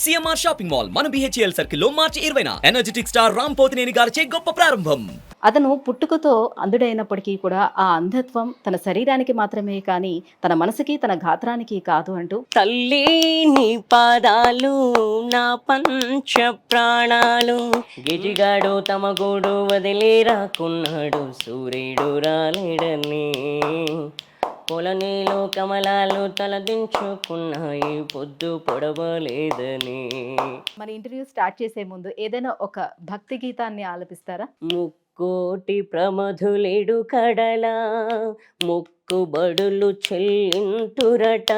CMR shopping mall మన BHEL సర్కిల్లో మార్చి 20న energetic star Ram Pothineni గారిచే గొప్ప ప్రారంభం. అతను పుట్టుకతో అంధుడైనప్పటికీ కూడా ఆ అంధత్వం తన శరీరానికి మాత్రమే కానీ తన మనసుకి తన గాత్రానికి కాదు అంటూ తల్లి నీ పాదాలు నా పంచ ప్రాణాలు గిజిగాడు తమ గూడు వదిలి రాకున్నాడు సూర్యుడు రాలేడని పొలనీలో కమలాలు తలదించుకున్నాయి పొద్దు పొడవలేదని. మన ఇంటర్వ్యూ స్టార్ట్ చేసే ముందు ఏదైనా ఒక భక్తి గీతాన్ని ఆలపిస్తారా? ముక్కోటి ప్రమధులేడు కడల ముక్కుబడులు చెల్లింతురట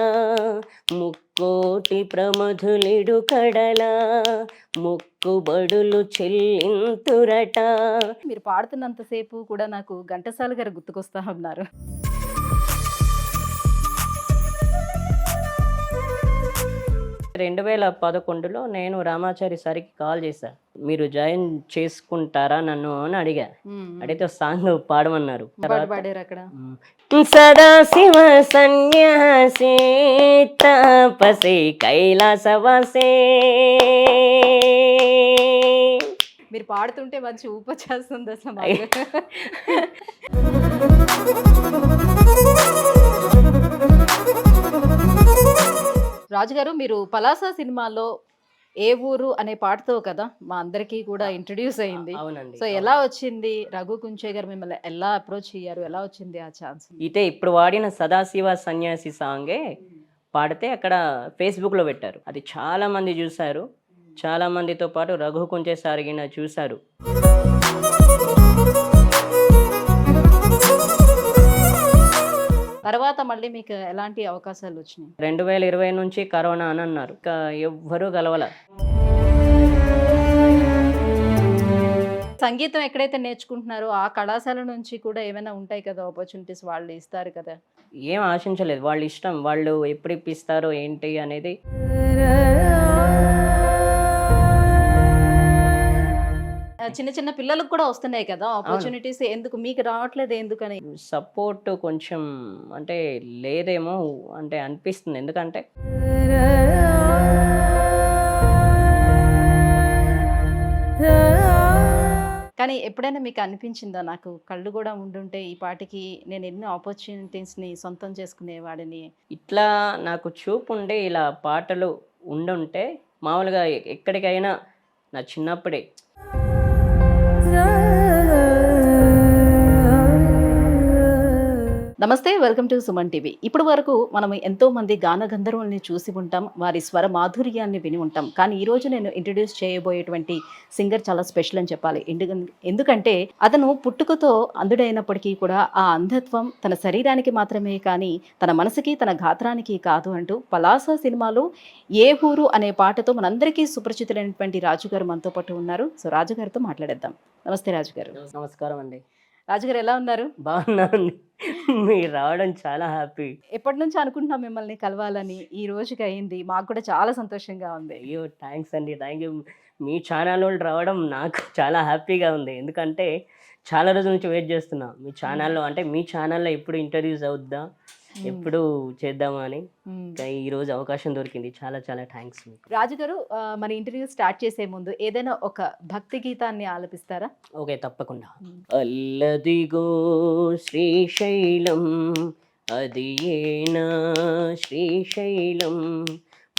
ముక్కోటి ప్రమధులేడు కడల ముక్కుబడులు చెల్లింతురట. మీరు పాడుతున్నంతసేపు కూడా నాకు ఘంటసాల గారు గుర్తుకొస్తా ఉన్నారు. 2011లో నేను రామాచారి సార్కి కాల్ చేశా, మీరు జాయిన్ చేసుకుంటారా నన్ను అని అడిగా. అడిగితే సాంగ్ పాడమన్నారు. పాడారు అక్కడ. సదాశివ సన్యాసి తపసే కైలాసవాసే. మీరు పాడుతుంటే మంచి ఊపొచ్చేస్తుంది అసలు. రాజుగారు, మీరు పలాస సినిమాలో ఏ ఊరు అనే పాటతో కదా మా అందరికీ కూడా ఇంట్రడ్యూస్ అయింది. సో ఎలా వచ్చింది? రఘు కుంచే గారు మిమ్మల్ని ఎలా అప్రోచ్ అయ్యారు? ఎలా వచ్చింది ఆ ఛాన్స్? ఇదే ఇప్పుడు వాడిన సదాశివ సన్యాసి సాంగే పాడితే అక్కడ ఫేస్బుక్లో పెట్టారు. అది చాలా మంది చూశారు. చాలా మందితో పాటు రఘు కుంచే సారిగిన చూశారు. తర్వాత మళ్ళీ మీకు ఎలాంటి అవకాశాలు వచ్చినాయి? 2020 నుంచి కరోనా అని అన్నారు. ఇంకా ఎవ్వరూ కలవల. సంగీతం ఎక్కడైతే నేర్చుకుంటున్నారో ఆ కళాశాల నుంచి కూడా ఏమైనా ఉంటాయి కదా ఆపర్చునిటీస్, వాళ్ళు ఇస్తారు కదా? ఏం ఆశించలేదు, వాళ్ళ ఇష్టం. వాళ్ళు ఎప్పుడు ఇప్పిస్తారో ఏంటి అనేది. చిన్న చిన్న పిల్లలకు కూడా వస్తున్నాయి కదా ఆపర్చునిటీస్, ఎందుకు మీకు రావట్లేదు? ఎందుకని? సపోర్ట్ కొంచెం అంటే లేదేమో అంటే అనిపిస్తుంది. ఎందుకంటే కానీ ఎప్పుడైనా మీకు అనిపించిందా, నాకు కళ్ళు కూడా ఉండుంటే ఈ పాటికి నేను ఎన్నో ఆపర్చునిటీస్ని సొంతం చేసుకునేవాడిని? ఇట్లా నాకు చూపు ఉండే ఇలా పాటలు ఉండుంటే మామూలుగా ఎక్కడికైనా నా చిన్నప్పుడే. నమస్తే, వెల్కమ్ టు సుమన్ టీవీ. ఇప్పటి వరకు మనం ఎంతో మంది గాన గంధర్వుల్ని చూసి ఉంటాం, వారి స్వర మాధుర్యాన్ని విని ఉంటాం. కానీ ఈ రోజు నేను ఇంట్రడ్యూస్ చేయబోయేటువంటి సింగర్ చాలా స్పెషల్ అని చెప్పాలి. ఎందుకంటే అతను పుట్టుకతో అంధుడైనప్పటికీ కూడా ఆ అంధత్వం తన శరీరానికి మాత్రమే కానీ తన మనసుకి తన గాత్రానికి కాదు అంటూ పలాస సినిమాలో ఏ ఊరు అనే పాటతో మనందరికీ సుపరిచితులైనటువంటి రాజుగారు మనతో పాటు ఉన్నారు. సో రాజుగారితో మాట్లాడేద్దాం. నమస్తే రాజుగారు. నమస్కారం అండి. రాజుగారు ఎలా ఉన్నారు? బాగున్నాను. మీరు రావడం చాలా హ్యాపీ. ఎప్పటి నుంచి అనుకుంటున్నాం మిమ్మల్ని కలవాలని, ఈ రోజుకి అయింది. మాకు కూడా చాలా సంతోషంగా ఉంది. అయ్యో థ్యాంక్స్ అండి, థ్యాంక్ యూ. మీ ఛానల్ వాళ్ళు రావడం నాకు చాలా హ్యాపీగా ఉంది. ఎందుకంటే చాలా రోజుల నుంచి వెయిట్ చేస్తున్నా మీ ఛానల్లో. అంటే మీ ఛానల్లో ఎప్పుడు ఇంటర్వ్యూస్ అవుద్దా, ఎప్పుడు చేద్దామా అని. ఈ రోజు అవకాశం దొరికింది. చాలా చాలా థ్యాంక్స్. రాజుగారు, మన ఇంటర్వ్యూ స్టార్ట్ చేసే ముందు ఏదైనా ఒక భక్తి గీతాన్ని ఆలపిస్తారా? ఓకే, తప్పకుండా. అల్లదిగో శ్రీశైలం అది ఏనా శ్రీశైలం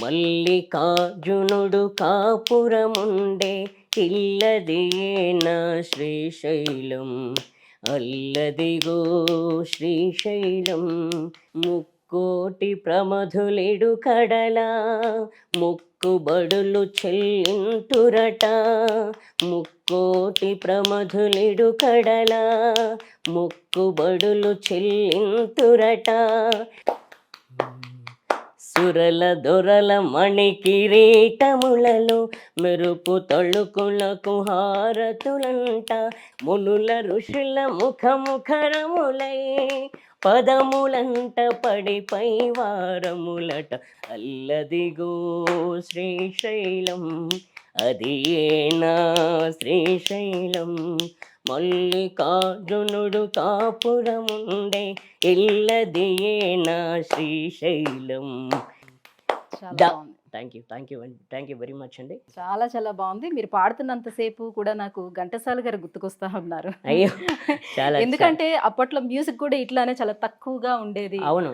మల్లికార్జునుడు కాపురముండే ఇల్లది ఏనా శ్రీశైలం అల్లదిగో శ్రీశైలం ముక్కోటి ప్రమధులేడు కడల ముక్కుబడులు చెల్లింతురట ముక్కోటి ప్రమధులేడు కడల ముక్కుబడులు చెల్లింతురట. సురల దొరల మణి కిరీటములలో మెరుపు తళుకులకు హారతులంట మునుల ఋషుల ముఖముఖరములై పదములంట పడిపై వారములట. అల్లదిగో శ్రీశైలం అది ఏనా శ్రీశైలం మల్లికార్జునుడు కాపురముండే ఇల్లది ఏనా Srisailam. Thank you very much అండి. చాలా చాలా బాగుంది. మీరు పాడుతున్నంతసేపు కూడా నాకు ఘంటసాల గారు గుర్తుకొస్తా ఉన్నారు. అయ్యో చాలా ఎందుకంటే అప్పట్లో మ్యూజిక్ కూడా ఇట్లానే చాలా తక్కువగా ఉండేది. అవును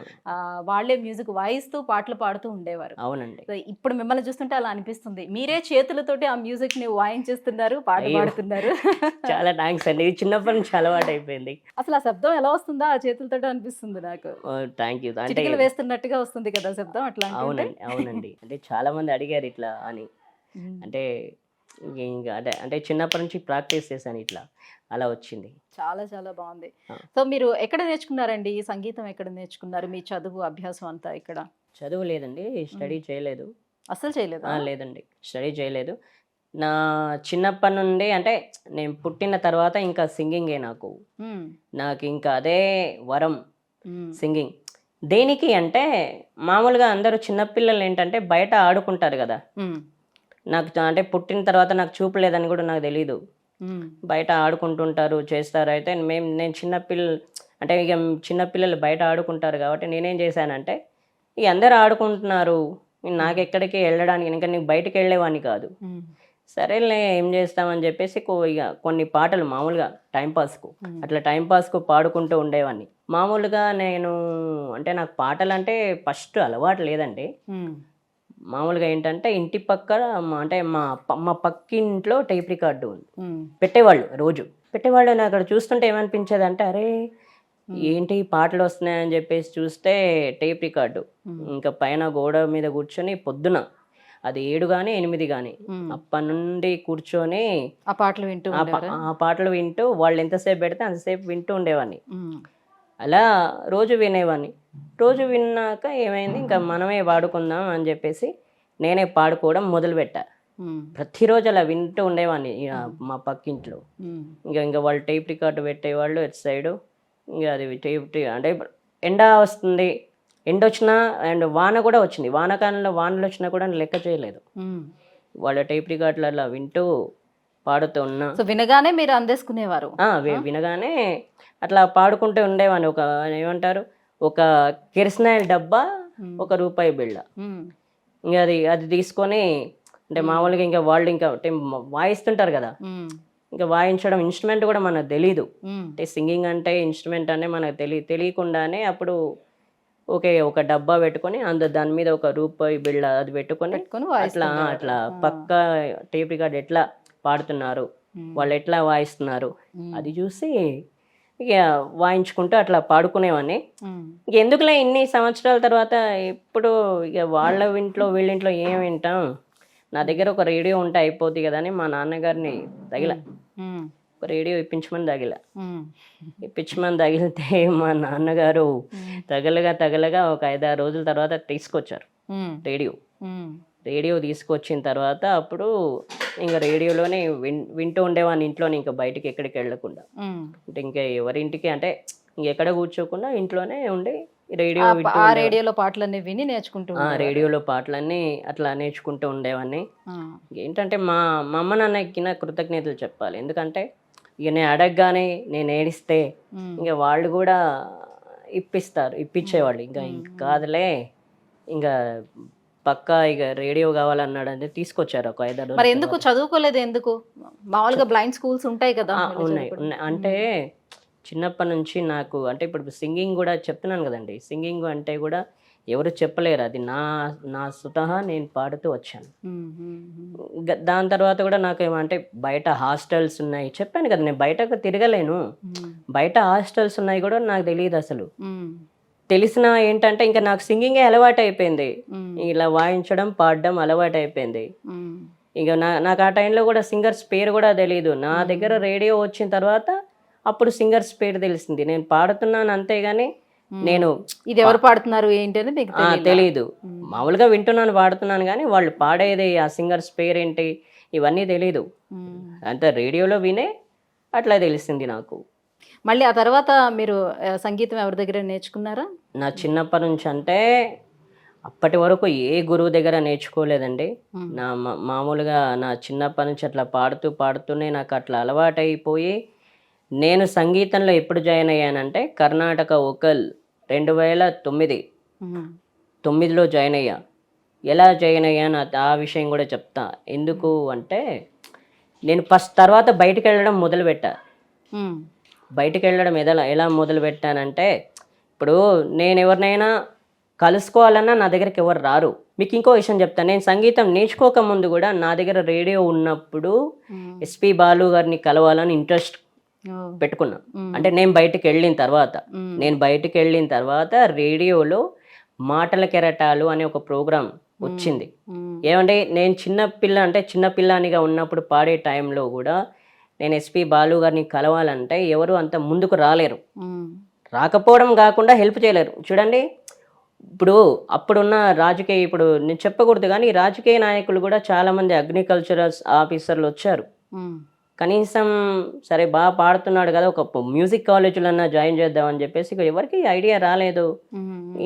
వాళ్ళే మ్యూజిక్ వాయిస్తూ పాటలు పాడుతూ ఉండేవారు. అవునండి. సో ఇప్పుడు మిమ్మల్ని చూస్తుంటే అలా అనిపిస్తుంది. మీరే చేతులతోటి ఆ మ్యూజిక్ ని వాయించేస్తున్నారు, పాట అయ్యో. పాడుతున్నారు. చాలా థ్యాంక్స్ అండి. ఇది చిన్నప్పటి నుంచి అలవాటు అయిపోయింది. అసలు ఆ శబ్దం ఎలా వస్తుందా ఆ చేతులతో అనిపిస్తుంది నాకు. Thank you. అంటే చిటికలు వేస్తున్నట్టుగా వస్తుంది కదా శబ్దం అట్లా. అవునండి. అంటే చాలా మంది అడిగారు ఇట్లా అని. అంటే ఇంకా అంటే చిన్నప్పటి నుంచి ప్రాక్టీస్ చేశాను ఇట్లా, అలా వచ్చింది. చాలా చాలా బాగుంది. సో మీరు ఎక్కడ నేర్చుకున్నారండి ఈ సంగీతం? ఎక్కడ నేర్చుకున్నారు? మీ చదువు అభ్యాసం అంతా ఇక్కడ? చదువు లేదండి, స్టడీ చేయలేదు. అసలు చేయలేదు? లేదండి, స్టడీ చేయలేదు. నా చిన్నప్పటి నుండి అంటే నేను పుట్టిన తర్వాత ఇంకా సింగింగే నాకు ఇంకా అదే వరం, సింగింగ్. దేనికి అంటే మామూలుగా అందరూ చిన్నపిల్లలు ఏంటంటే బయట ఆడుకుంటారు కదా. నాకు అంటే పుట్టిన తర్వాత నాకు చూపు లేదని కూడా నాకు తెలీదు. బయట ఆడుకుంటుంటారు, చేస్తారు. అయితే నేను అంటే ఇక చిన్నపిల్లలు బయట ఆడుకుంటారు కాబట్టి నేనేం చేశానంటే ఇక అందరూ ఆడుకుంటున్నారు, నాకు ఎక్కడికి వెళ్ళడానికి, ఇంకా నీకు బయటకు వెళ్ళేవాడిని కాదు. సరేలే ఏం చేస్తామని చెప్పేసి ఇక కొన్ని పాటలు మామూలుగా టైంపాస్కు అట్లా టైంపాస్కు పాడుకుంటూ ఉండేవాడిని. మామూలుగా నేను అంటే నాకు పాటలు అంటే ఫస్ట్ అలవాటు లేదండి. మామూలుగా ఏంటంటే ఇంటి పక్కన అంటే మా పక్కింట్లో టేప్ రికార్డు పెట్టేవాళ్ళు, రోజు పెట్టేవాళ్ళు. నేను అక్కడ చూస్తుంటే ఏమనిపించేది అంటే అరే ఏంటి పాటలు వస్తున్నాయని చెప్పేసి చూస్తే టేప్ రికార్డు ఇంకా పైన గోడ మీద కూర్చొని పొద్దున అది 7 కానీ 8 కానీ అప్పటి నుండి కూర్చొని ఆ పాటలు వింటూ వాళ్ళు ఎంతసేపు పెడితే అంతసేపు వింటూ ఉండేవాడిని. అలా రోజు వినేవాడిని. రోజు విన్నాక ఏమైంది, ఇంకా మనమే పాడుకుందాం అని చెప్పేసి నేనే పాడుకోవడం మొదలుపెట్టా. ప్రతిరోజు అలా వింటూ ఉండేవాడిని మా పక్కింట్లో. ఇంకా వాళ్ళు టేప్ రికార్డు పెట్టేవాళ్ళు ఎటు సైడు. ఇంకా అది అంటే ఎండ వస్తుంది, ఎండ వచ్చినా అండ్ వాన కూడా వచ్చింది, వానకాలంలో వానలు వచ్చినా కూడా లెక్క చేయలేదు. వాళ్ళ టేప్ రికార్డులు అలా వింటూ పాడుతూ ఉన్నా. వినగానే మీరు అందేసుకునేవారు? వినగానే అట్లా పాడుకుంటూ ఉండేవాడిని. ఒక ఏమంటారు, ఒక కిరసనాయిల్ డబ్బా, ₹1 బిళ్ళ. ఇంకా అది తీసుకొని అంటే మామూలుగా ఇంకా వాళ్ళు ఇంకా వాయిస్తుంటారు కదా, ఇంకా వాయించడం ఇన్స్ట్రుమెంట్ కూడా మనకు తెలీదు. అంటే సింగింగ్ అంటే ఇన్స్ట్రుమెంట్ అంటే మనకు తెలియకుండానే అప్పుడు ఒక డబ్బా పెట్టుకొని దాని మీద ₹1 బిళ్ళ అది పెట్టుకొని అట్లా పక్క టేప్ రికార్డ్ ఎట్లా పాడుతున్నారు, వాళ్ళు ఎట్లా వాయిస్తున్నారు అది చూసి ఇక వాయించుకుంటూ అట్లా పాడుకునేవాడిని. ఇక ఎందుకులే ఇన్ని సంవత్సరాల తర్వాత ఇప్పుడు ఇక వాళ్ళ ఇంట్లో వీళ్ళింట్లో ఏం వింటాం, నా దగ్గర ఒక రేడియో ఉంటే అయిపోద్ది కదా అని మా నాన్నగారిని ఒక రేడియో ఇప్పించమని తగిలితే మా నాన్నగారు తగలగా ఒక 5-6 రోజుల తర్వాత తీసుకొచ్చారు రేడియో తీసుకొచ్చిన తర్వాత అప్పుడు ఇంకా రేడియోలోనే వింటూ ఉండేవాడిని ఇంట్లోనే, ఇంకా బయటికి ఎక్కడికి వెళ్ళకుండా. అంటే ఇంకా ఎవరింటికి అంటే ఇంకెక్కడ కూర్చోకుండా ఇంట్లోనే ఉండి రేడియోలో పాటలన్నీ విని రేడియోలో పాటలన్నీ అట్లా నేర్చుకుంటూ ఉండేవాడిని. ఏంటంటే మా అమ్మ నాన్నకి నా కృతజ్ఞతలు చెప్పాలి. ఎందుకంటే ఇక నేను అడగగానే నేను ఏడిస్తే ఇంకా వాళ్ళు కూడా ఇప్పించేవాళ్ళు. ఇంకా కాదులే ఇంకా పక్కా ఇక రేడియో కావాలన్నాడు అంటే తీసుకొచ్చారు ఒక 5-6 రోజులు. మరి ఎందుకు చదువుకోలేదు? ఎందుకు? మామూలుగా బ్లైండ్ స్కూల్స్ ఉంటాయి కదా. ఉన్నాయి. అంటే చిన్నప్పటి నుంచి నాకు అంటే ఇప్పుడు సింగింగ్ కూడా చెప్తున్నాను కదండి, సింగింగ్ అంటే కూడా ఎవరు చెప్పలేరు, అది నా స్వతహా నేను పాడుతూ వచ్చాను. దాని తర్వాత కూడా నాకు ఏమంటే బయట హాస్టల్స్ ఉన్నాయి, చెప్పాను కదా నేను బయటకు తిరగలేను, బయట హాస్టల్స్ ఉన్నాయి కూడా నాకు తెలియదు అసలు. తెలిసిన ఏంటంటే ఇంకా నాకు సింగింగే అలవాటు అయిపోయింది, ఇలా వాయించడం పాడడం అలవాటు అయిపోయింది. ఇక నాకు ఆ టైంలో కూడా సింగర్స్ పేరు కూడా తెలియదు. నా దగ్గర రేడియో వచ్చిన తర్వాత అప్పుడు సింగర్స్ పేరు తెలిసింది. నేను పాడుతున్నాను అంతేగాని నేను ఇది ఎవరు పాడుతున్నారు ఏంటి అని తెలీదు. మామూలుగా వింటున్నాను పాడుతున్నాను కానీ వాళ్ళు పాడేది ఆ సింగర్స్ పేరేంటి ఇవన్నీ తెలీదు. అంత రేడియోలో వినే అట్లా తెలిసింది నాకు. మళ్ళీ ఆ తర్వాత మీరు సంగీతం ఎవరి దగ్గర నేర్చుకున్నారా? నా చిన్నప్పటి నుంచి అంటే అప్పటి వరకు ఏ గురువు దగ్గర నేర్చుకోలేదండి. మామూలుగా నా చిన్నప్పటి నుంచి అట్లా పాడుతూనే నాకు అట్లా అలవాటైపోయి నేను సంగీతంలో ఎప్పుడు జాయిన్ అయ్యానంటే కర్ణాటక వోకల్ 2009లో జాయిన్ అయ్యా. ఎలా జాయిన్ అయ్యాను ఆ విషయం కూడా చెప్తా. ఎందుకు అంటే నేను ఫస్ట్ తర్వాత బయటికి వెళ్ళడం మొదలుపెట్టా. బయటికి వెళ్ళడం ఎలా మొదలుపెట్టానంటే, ఇప్పుడు నేను ఎవరినైనా కలుసుకోవాలన్నా నా దగ్గరికి ఎవరు రారు. మీకు ఇంకో విషయం చెప్తాను. నేను సంగీతం నేర్చుకోక ముందు కూడా నా దగ్గర రేడియో ఉన్నప్పుడు ఎస్పి బాలు గారిని కలవాలని ఇంట్రెస్ట్ పెట్టుకున్నా. అంటే నేను బయటికి వెళ్ళిన తర్వాత రేడియోలో మాటల కెరటాలు అనే ఒక ప్రోగ్రాం వచ్చింది. ఏమంటే నేను చిన్నపిల్లానిగా ఉన్నప్పుడు పాడే టైంలో కూడా నేను ఎస్పి బాలు గారిని కలవాలంటే ఎవరు అంత ముందుకు రాలేరు. రాకపోవడం కాకుండా హెల్ప్ చేయలేరు. చూడండి, ఇప్పుడు అప్పుడున్న ఇప్పుడు నేను చెప్పకూడదు కానీ రాజకీయ నాయకులు కూడా చాలామంది అగ్రికల్చరల్ ఆఫీసర్లు వచ్చారు. కనీసం సరే బాగా పాడుతున్నాడు కదా, ఒక మ్యూజిక్ కాలేజీలన్నా జాయిన్ చేద్దామని చెప్పేసి ఎవరికి ఐడియా రాలేదు.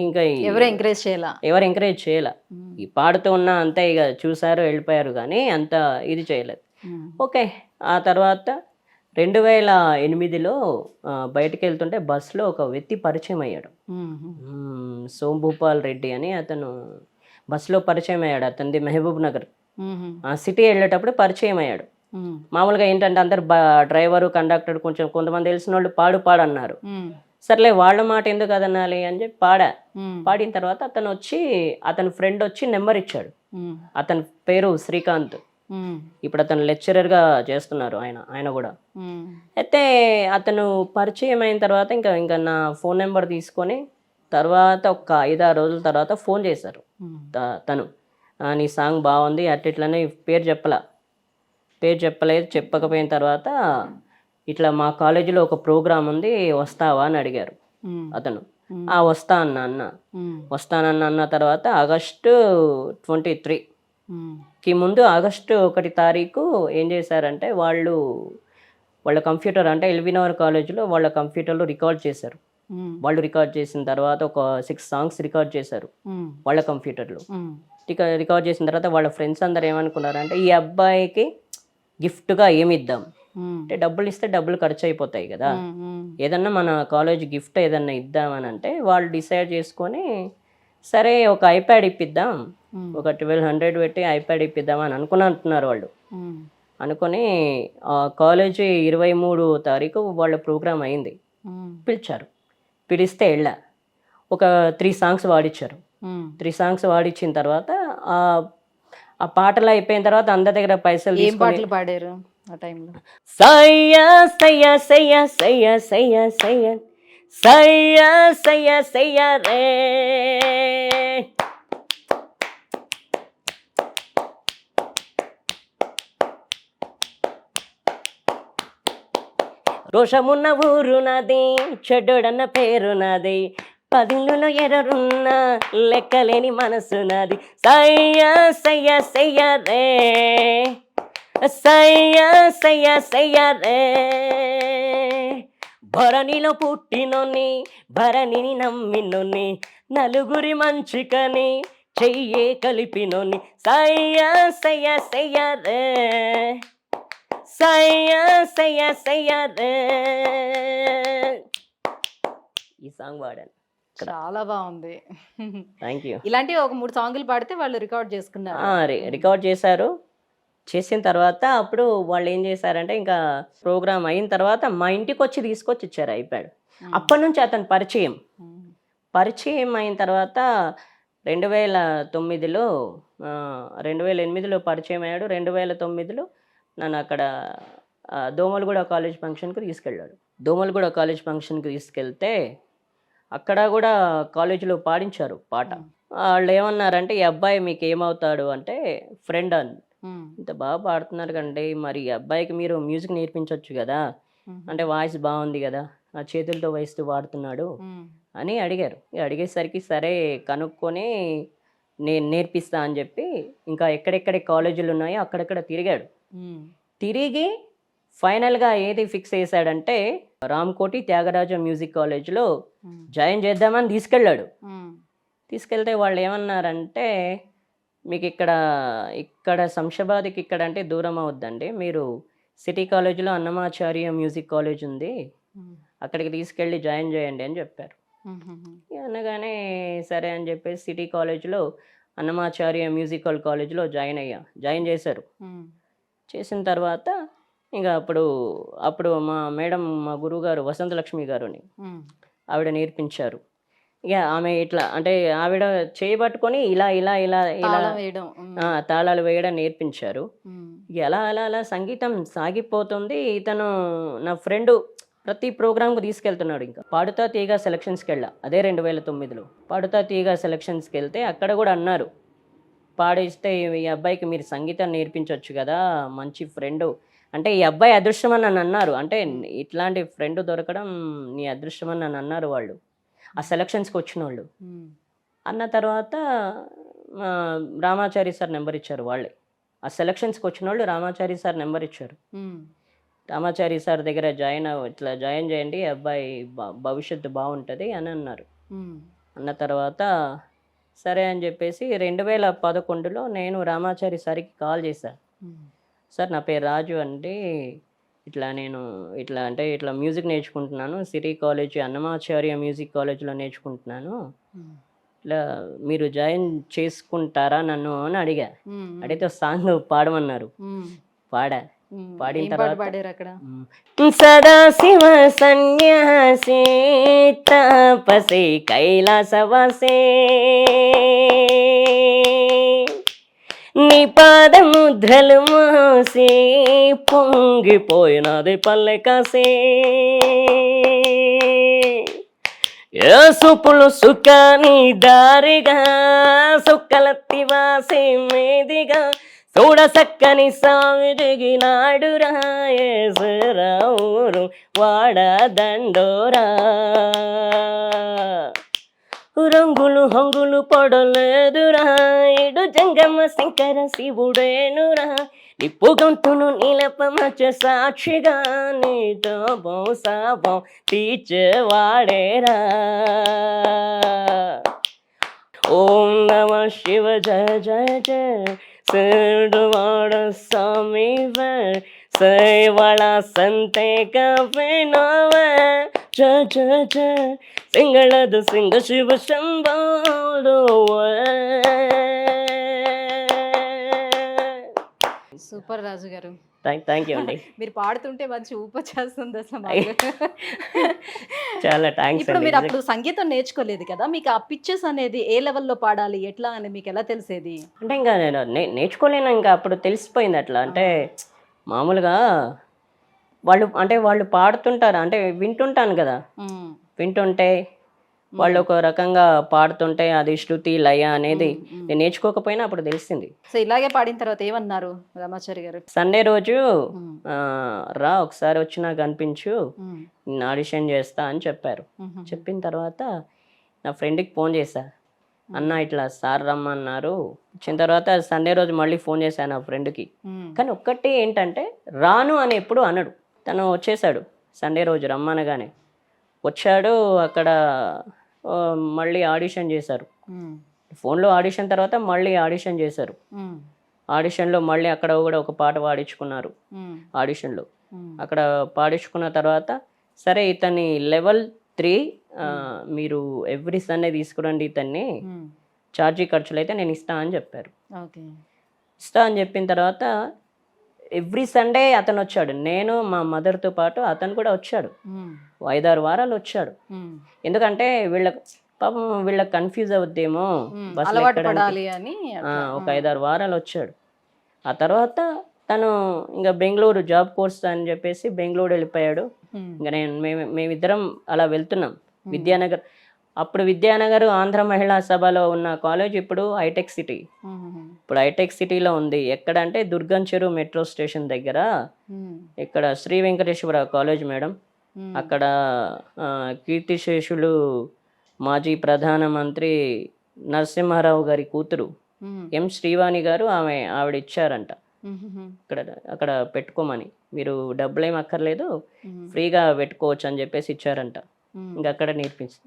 ఇంకా ఎవరు ఎంకరేజ్ చేయాల. ఈ పాడుతూ ఉన్నా అంతే, ఇక చూసారు వెళ్ళిపోయారు కానీ అంత ఇది చేయలేదు. ఓకే, ఆ తర్వాత 2008లో బయటకు వెళ్తుంటే బస్సులో ఒక వ్యక్తి పరిచయం అయ్యాడు. సోంభూపాల్ రెడ్డి అని అతను బస్సులో పరిచయం అయ్యాడు. అతనిది మహబూబ్ నగర్. ఆ సిటీ వెళ్ళేటప్పుడు పరిచయం అయ్యాడు. మామూలుగా ఏంటంటే అందరు డ్రైవరు కండక్టర్ కొంతమంది తెలిసిన వాళ్ళు పాడన్నారు. సర్లే వాళ్ళ మాట ఎందుకు అదనాలి అని చెప్పి పాడిన తర్వాత అతని ఫ్రెండ్ వచ్చి నెంబర్ ఇచ్చాడు. అతని పేరు శ్రీకాంత్. ఇప్పుడు అతను లెక్చరర్గా చేస్తున్నారు ఆయన కూడా. అయితే అతను పరిచయం అయిన తర్వాత ఇంకా నా ఫోన్ నెంబర్ తీసుకొని తర్వాత ఒక 5-6 రోజుల తర్వాత ఫోన్ చేశారు. తను నీ సాంగ్ బాగుంది అట్లనే పేరు చెప్పలేదు. చెప్పకపోయిన తర్వాత ఇట్లా మా కాలేజీలో ఒక ప్రోగ్రాం ఉంది వస్తావా అని అడిగారు. అతను వస్తానన్న అన్న తర్వాత ఆగస్టు 23కి ముందు ఆగస్టు 1 తారీఖు ఏం చేశారంటే వాళ్ళ కంప్యూటర్ అంటే ఎల్బీనగర్ కాలేజీలో వాళ్ళ కంప్యూటర్లో రికార్డ్ చేశారు. వాళ్ళు రికార్డ్ చేసిన తర్వాత ఒక 6 సాంగ్స్ రికార్డ్ చేశారు వాళ్ళ కంప్యూటర్లో. రికార్డ్ చేసిన తర్వాత వాళ్ళ ఫ్రెండ్స్ అందరు ఏమనుకున్నారంటే ఈ అబ్బాయికి గిఫ్ట్గా ఏమి ఇద్దాం అంటే, డబ్బులు ఇస్తే డబ్బులు ఖర్చు అయిపోతాయి కదా, ఏదన్నా మన కాలేజ్ గిఫ్ట్ ఏదన్నా ఇద్దామని అంటే వాళ్ళు డిసైడ్ చేసుకొని సరే ఒక ఐప్యాడ్ ఇప్పిద్దాం, ఒక 1200 పెట్టి ఐప్యాడ్ ఇప్పిద్దాం అని అంటున్నారు వాళ్ళు. అనుకొని కాలేజీ 23వ తారీఖు వాళ్ళ ప్రోగ్రామ్ అయింది. పిలిస్తే వెళ్ళా. ఒక 3 సాంగ్స్ వాడిచ్చారు. 3 సాంగ్స్ వాడిచ్చిన తర్వాత ఆ పాటలు అయిపోయిన తర్వాత అందరి దగ్గర పైసలు పాటలు పాడారు ఆ టైంలో? సయ్యా సయ్యా సయ్యా సయ్యా సయ్యా సయ్యా సయ్యా సయ్యా సయ్యా రే, రోషమున్న ఊరు నాది, చెడ్డోడన్న పేరు నాది, 10 ఎర్రరున్న లెక్కలేని మనసు నాది. సయ్యా సయ్యా సయ్యా రే, సయ్యా సయ్యా సయ్యా రే, భరణిలో పుట్టినోని భరణిని నమ్మినోని, నలుగురి మంచికని చెయ్యే కలిపినోని. సయ్యా సయ్యా సయ్యా రే, సయ్యా సయ్యా సయ్యా రే. ఈ సాంగ్ పాడాను. చాలా బాగుంది. Thank you. ఇలాంటివి ఒక 3 సాంగులు పాడితే వాళ్ళు రికార్డ్ చేసుకున్నారు. రికార్డ్ చేశారు. చేసిన తర్వాత అప్పుడు వాళ్ళు ఏం చేశారంటే ఇంకా ప్రోగ్రామ్ అయిన తర్వాత మా ఇంటికి వచ్చి తీసుకొచ్చి ఇచ్చారు ఐప్యాడ్. అప్పటి నుంచి అతను పరిచయం అయిన తర్వాత 2008లో పరిచయం అయ్యాడు. 2009లో నన్ను అక్కడ దోమలగూడ కాలేజ్ ఫంక్షన్కి తీసుకెళ్ళాడు. దోమలగూడ కాలేజ్ ఫంక్షన్కి తీసుకెళ్తే అక్కడ కూడా కాలేజీలో పాడించారు పాట. వాళ్ళు ఏమన్నారంటే ఈ అబ్బాయి మీకు ఏమవుతాడు అంటే ఫ్రెండ్ అని. ఇంత బాగా పాడుతున్నారు కండి, మరి ఈ అబ్బాయికి మీరు మ్యూజిక్ నేర్పించవచ్చు కదా అంటే వాయిస్ బాగుంది కదా, ఆ చేతులతో వాయిస్తూ పాడుతున్నాడు అని అడిగారు. అడిగేసరికి సరే కనుక్కొని నేను నేర్పిస్తా అని చెప్పి ఇంకా ఎక్కడెక్కడ కాలేజీలు ఉన్నాయో అక్కడెక్కడ తిరిగి ఫైనల్గా ఏది ఫిక్స్ చేశాడంటే రామ్కోటి త్యాగరాజ మ్యూజిక్ కాలేజ్లో జాయిన్ చేద్దామని తీసుకెళ్ళాడు. తీసుకెళ్తే వాళ్ళు ఏమన్నారంటే మీకు ఇక్కడ శంషాబాద్కి ఇక్కడ అంటే దూరం అవుద్దండి, మీరు సిటీ కాలేజీలో అన్నమాచార్య మ్యూజిక్ కాలేజ్ ఉంది అక్కడికి తీసుకెళ్ళి జాయిన్ చేయండి అని చెప్పారు. అనగానే సరే అని చెప్పేసి సిటీ కాలేజ్లో అన్నమాచార్య మ్యూజికల్ కాలేజ్లో జాయిన్ చేశారు. చేసిన తర్వాత ఇంకా అప్పుడు మా మేడం, మా గురువుగారు వసంతలక్ష్మి గారుని ఆవిడ నేర్పించారు. ఇక ఆమె ఇట్లా అంటే ఆవిడ చేయబట్టుకొని ఇలా ఇలా ఇలా ఇలా తాళాలు వేయడం నేర్పించారు. ఇక అలా అలా అలా సంగీతం సాగిపోతుంది. ఇతను నా ఫ్రెండ్ ప్రతి ప్రోగ్రామ్కి తీసుకెళ్తున్నాడు. ఇంకా పాడుతా తీగ సెలక్షన్స్కి వెళ్ళా, అదే 2009లో పాడుతా తీగ సెలక్షన్స్కి వెళ్తే అక్కడ కూడా అన్నారు, పాడిస్తే ఈ అబ్బాయికి మీరు సంగీతం నేర్పించవచ్చు కదా, మంచి ఫ్రెండ్ అంటే ఈ అబ్బాయి అదృష్టం అని నన్ను అన్నారు. అంటే ఇట్లాంటి ఫ్రెండ్ దొరకడం నీ అదృష్టం అని నన్ను అన్నారు వాళ్ళు, ఆ సెలక్షన్స్కి వచ్చిన వాళ్ళు. అన్న తర్వాత రామాచారి సార్ నెంబర్ ఇచ్చారు వాళ్ళే. ఆ సెలక్షన్స్కి వచ్చిన వాళ్ళు రామాచారి సార్ నెంబర్ ఇచ్చారు. రామాచారి సార్ దగ్గర ఇట్లా జాయిన్ చేయండి, అబ్బాయి భవిష్యత్తు బాగుంటుంది అని అన్నారు. అన్న తర్వాత సరే అని చెప్పేసి 2011లో నేను రామాచారి సార్కి కాల్ చేశాను. సార్ నా పేరు రాజు అండి, నేను ఇట్లా మ్యూజిక్ నేర్చుకుంటున్నాను, సిటీ కాలేజ్ అన్నమాచార్య మ్యూజిక్ కాలేజ్లో నేర్చుకుంటున్నాను, ఇట్లా మీరు జాయిన్ చేసుకుంటారా నన్ను అని అడిగా. అడిగితే సాంగ్ పాడమన్నారు. పాడిన తర్వాత సదాశివ సన్యాసి తపసే కైలాసవాసే నీ పాదముద్రలు మోసి పొంగిపోయినది పల్లె కాసే సుపులు సుఖాని దారిగా సుక్కలత్తి వాసి మీదిగా చూడ సక్కని సామి దిగినాడు రాయేసరావురు వాడ దండోరా రంగులు హంగులు పడలేదురా ఇడు జంగమ్మ శంకర శివుడేనురా నిప్పు గొంతును నీలపమచ్చ సాక్షిగా నీతో బోసాబం తీర్చేవాడేరా ఓం నమ శివ జయ జయ జయ సేడువాడ స్వామి సేవళ సంತೆ ಕವಿನವ ಜ ಜ ಜ ಸಿಂಗಳದು ಸಿಂಗ ಶಿವ ಶಂಭೋಡುವ. సూపర్ రాజు గారు, థ్యాంక్ యూ అండి. మీరు పాడుతుంటే మంచి ఊపొచ్చేస్తుంది అసలు మాకు. చాలా థ్యాంక్స్. ఇప్పుడు మీరు అప్పుడు సంగీతం నేర్చుకోలేదు కదా, మీకు ఆ పిక్చర్స్ అనేది ఏ లెవెల్లో పాడాలి ఎట్లా అని మీకు ఎలా తెలిసేది? అంటే ఇంకా నేను నేర్చుకోలేను, ఇంకా అప్పుడు తెలిసిపోయింది అట్లా. అంటే మామూలుగా వాళ్ళు పాడుతుంటారు, అంటే వింటుంటాను కదా, వింటుంటే వాళ్ళు ఒక రకంగా పాడుతుంటే అది శృతి లయ అనేది నేను నేర్చుకోకపోయినా అప్పుడు తెలిసింది. సో ఇలాగే పాడిన తర్వాత ఏమన్నారు రామాచారి గారు? సండే రోజు రా ఒకసారి వచ్చి నాకు అనిపించు, నేను ఆడిషన్ చేస్తా అని చెప్పారు. చెప్పిన తర్వాత నా ఫ్రెండ్కి ఫోన్ చేశా, అన్న ఇట్లా సార్ రమ్మన్నారు. వచ్చిన తర్వాత సండే రోజు మళ్ళీ ఫోన్ చేశాను నా ఫ్రెండ్కి. కానీ ఒక్కటి ఏంటంటే రాను అని ఎప్పుడు అనడు. తను వచ్చేసాడు సండే రోజు రమ్మనగానే వచ్చాడు. అక్కడ మళ్ళీ ఆడిషన్ చేశారు, ఫోన్లో ఆడిషన్ తర్వాత మళ్ళీ ఆడిషన్ చేశారు. ఆడిషన్లో మళ్ళీ అక్కడ కూడా ఒక పాట పాడించుకున్నారు. ఆడిషన్లో అక్కడ పాడించుకున్న తర్వాత సరే ఇతన్ని లెవెల్ 3 మీరు ఎవ్రీ సండే తీసుకురండి, ఇతన్ని ఛార్జీ ఖర్చులు అయితే నేను ఇస్తా అని చెప్పారు. ఇస్తా అని చెప్పిన తర్వాత ఎవ్రీ సండే అతను వచ్చాడు. నేను మా మదర్తో పాటు అతను కూడా వచ్చాడు. 5-6 వారాలు వచ్చాడు. ఎందుకంటే వీళ్ళకి కన్ఫ్యూజ్ అవుద్దేమో బస్సులో ఎక్కడానికి ఒక 5-6 వారాలు వచ్చాడు. ఆ తర్వాత తను ఇంకా బెంగళూరు జాబ్ కోర్స్ అని చెప్పేసి బెంగళూరు వెళ్ళిపోయాడు. ఇంకా మేమిద్దరం అలా వెళ్తున్నాం. విద్యానగర్, అప్పుడు విద్యానగర్ ఆంధ్ర మహిళా సభలో ఉన్న కాలేజ్ ఇప్పుడు హైటెక్ సిటీ. ఇప్పుడు హైటెక్ సిటీలో ఉంది. ఎక్కడంటే దుర్గం చెరువు మెట్రో స్టేషన్ దగ్గర, ఇక్కడ శ్రీ వెంకటేశ్వర కాలేజ్ మేడం. అక్కడ కీర్తిశేషులు మాజీ ప్రధానమంత్రి నరసింహారావు గారి కూతురు ఎం శ్రీవాణి గారు ఆవిడ ఇచ్చారంట అక్కడ పెట్టుకోమని, మీరు డబ్బులేం అక్కర్లేదు ఫ్రీగా పెట్టుకోవచ్చు అని చెప్పేసి ఇచ్చారంట. ఇంకా అక్కడ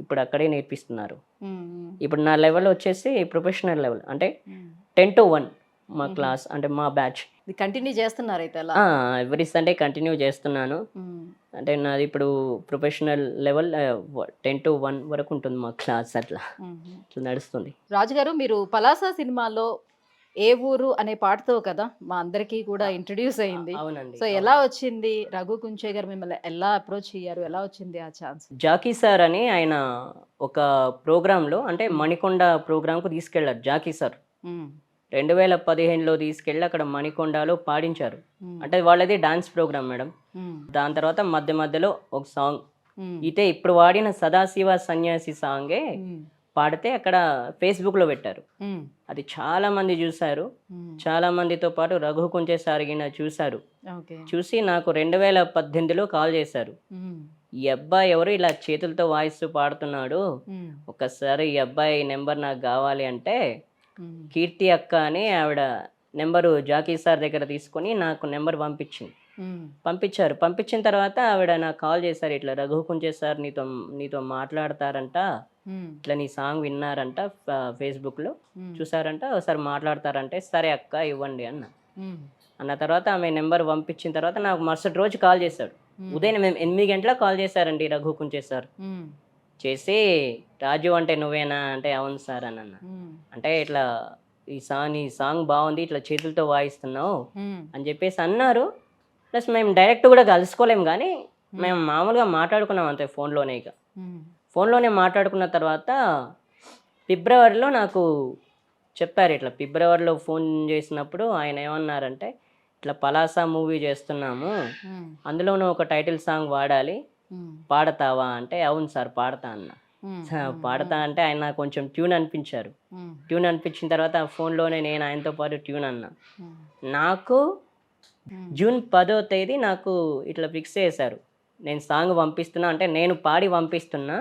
ఇప్పుడు అక్కడే నేర్పిస్తున్నారు. ఇప్పుడు నా లెవెల్ వచ్చేసి ప్రొఫెషనల్ లెవెల్, అంటే 10 to 1 మా క్లాస్, అంటే మా బ్యాచ్ ఇది కంటిన్యూ చేస్తున్నారు అయితే అలా. ఎవ్రీ సండే కంటిన్యూ చేస్తున్నాను. మ్మ్. అంటే నాది ఇప్పుడు ప్రొఫెషనల్ లెవెల్ 10 to 1 వరకు ఉంటుంది మా క్లాస్, అట్లా మ్మ్. అట్లా నడుస్తుంది. రాజుగారు, మీరు పలాస సినిమాలో ఏ ఊరు అనే పాటతో కదా మా అందరికీ కూడా ఇంట్రడ్యూస్ అయింది. అవునండి. సో ఎలా వచ్చింది, రఘు కుంచే గారు మిమ్మల్ని ఎలా అప్రోచ్ అయ్యారు, ఎలా వచ్చింది ఆ ఛాన్స్? జాకీ సార్ అని ఆయన ఒక ప్రోగ్రాంలో, అంటే మణికొండ ప్రోగ్రాంకు తీసుకెళ్లారు జాకీ సార్. 2015లో తీసుకెళ్ళి అక్కడ మణికొండలో పాడించారు. అంటే వాళ్ళది డాన్స్ ప్రోగ్రామ్ మేడం. దాని తర్వాత మధ్య మధ్యలో ఒక సాంగ్ అయితే ఇప్పుడు వాడిన సదాశివ సన్యాసి సాంగే పాడితే అక్కడ ఫేస్బుక్లో పెట్టారు. అది చాలా మంది చూశారు. చాలా మందితో పాటు రఘు కుంచే సార్ గిన చూశారు. చూసి నాకు 2018లో కాల్ చేశారు. ఈ అబ్బాయి ఎవరు ఇలా చేతులతో వాయిస్తూ పాడుతున్నాడు, ఒకసారి ఈ అబ్బాయి నెంబర్ నాకు కావాలి అంటే కీర్తి అక్క అని ఆవిడ నెంబరు జాకీ సార్ దగ్గర తీసుకొని నాకు నెంబర్ పంపించారు. పంపించిన తర్వాత ఆవిడ నాకు కాల్ చేశారు, ఇట్లా రఘు కుంచే సార్ నీతో మాట్లాడతారంట, ఇట్లా నీ సాంగ్ విన్నారంట, ఫేస్బుక్లో చూసారంట, ఒకసారి మాట్లాడతారంటే సరే అక్క ఇవ్వండి అన్న తర్వాత ఆమె నెంబర్ పంపించిన తర్వాత నాకు మరుసటి రోజు కాల్ చేశాడు. ఉదయం 8 గంటలకు కాల్ చేశారండి రఘు కుంచే సార్. చేసి రాజు అంటే నువ్వేనా అంటే అవును సార్ అని అన్న. అంటే ఇట్లా ఈ సాంగ్ బాగుంది, ఇట్లా చేతులతో వాయిస్తున్నావు అని చెప్పేసి అన్నారు. ప్లస్ మేము డైరెక్ట్ కూడా కలుసుకోలేము, కానీ మేము మామూలుగా మాట్లాడుకున్నాం అంతే ఫోన్లోనే. ఇక ఫోన్లోనే మాట్లాడుకున్న తర్వాత ఫిబ్రవరిలో నాకు చెప్పారు, ఇట్లా ఫిబ్రవరిలో ఫోన్ చేసినప్పుడు ఆయన ఏమన్నారంటే ఇట్లా పలాస మూవీ చేస్తున్నాము, అందులోనూ ఒక టైటిల్ సాంగ్ వాడాలి, పాడతావా అంటే అవును సార్ పాడతా అన్న. పాడతా అంటే ఆయన కొంచెం ట్యూన్ అనిపించారు. ట్యూన్ అనిపించిన తర్వాత ఫోన్లోనే నేను ఆయనతో పాటు ట్యూన్ అన్నా. నాకు జూన్ 10వ తేదీ నాకు ఇట్లా ఫిక్స్ చేశారు, నేను సాంగ్ పంపిస్తున్నా, అంటే నేను పాడి పంపిస్తున్నా,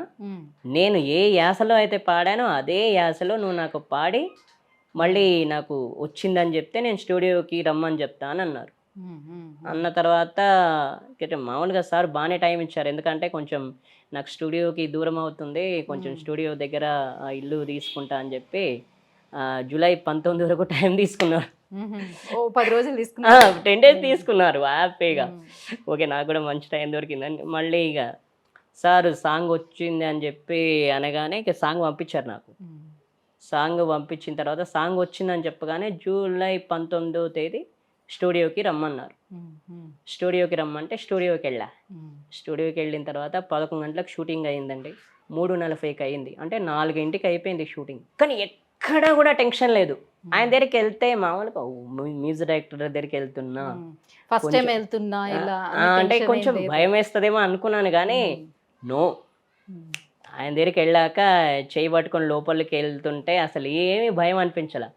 నేను ఏ యాసలో అయితే పాడానో అదే యాసలో నువ్వు నాకు పాడి మళ్ళీ నాకు వచ్చిందని చెప్తే నేను స్టూడియోకి రమ్మని చెప్తాను అన్నారు. అన్న తర్వాత మామూలుగా సార్ బాగానే టైం ఇచ్చారు, ఎందుకంటే కొంచెం నాకు స్టూడియోకి దూరం అవుతుంది, కొంచెం స్టూడియో దగ్గర ఇల్లు తీసుకుంటా అని చెప్పి జూలై 19 వరకు టైం తీసుకున్నారు. 10 రోజులు తీసుకున్నారు, 10 days తీసుకున్నారు హ్యాపీగా. ఓకే నాకు కూడా మంచి టైం దొరికిందని మళ్ళీ ఇక సార్ సాంగ్ వచ్చింది అని చెప్పి అనగానే ఇక సాంగ్ పంపించారు నాకు. సాంగ్ పంపించిన తర్వాత సాంగ్ వచ్చిందని చెప్పగానే జూలై 19వ తేదీ స్టూడియోకి రమ్మన్నారు. స్టూడియోకి రమ్మంటే స్టూడియోకి వెళ్ళా. స్టూడియోకి వెళ్ళిన తర్వాత 11 గంటలకు షూటింగ్ అయిందండి. 3:40కి అయింది, అంటే 4ంటికి అయిపోయింది షూటింగ్. కానీ ఎక్కడ కూడా టెన్షన్ లేదు. ఆయన దగ్గరికి వెళ్తే మామూలుగా మ్యూజిక్ డైరెక్టర్ దగ్గరికి వెళ్తున్నా, ఫస్ట్ టైం వెళ్తున్నా ఇలా అంటే కొంచెం భయం వేస్తుందేమో అనుకున్నాను, కానీ నో. ఆయన దగ్గరికి వెళ్ళాక చేయి పట్టుకొని లోపలికి వెళ్తుంటే అసలు ఏమీ భయం అనిపించాల.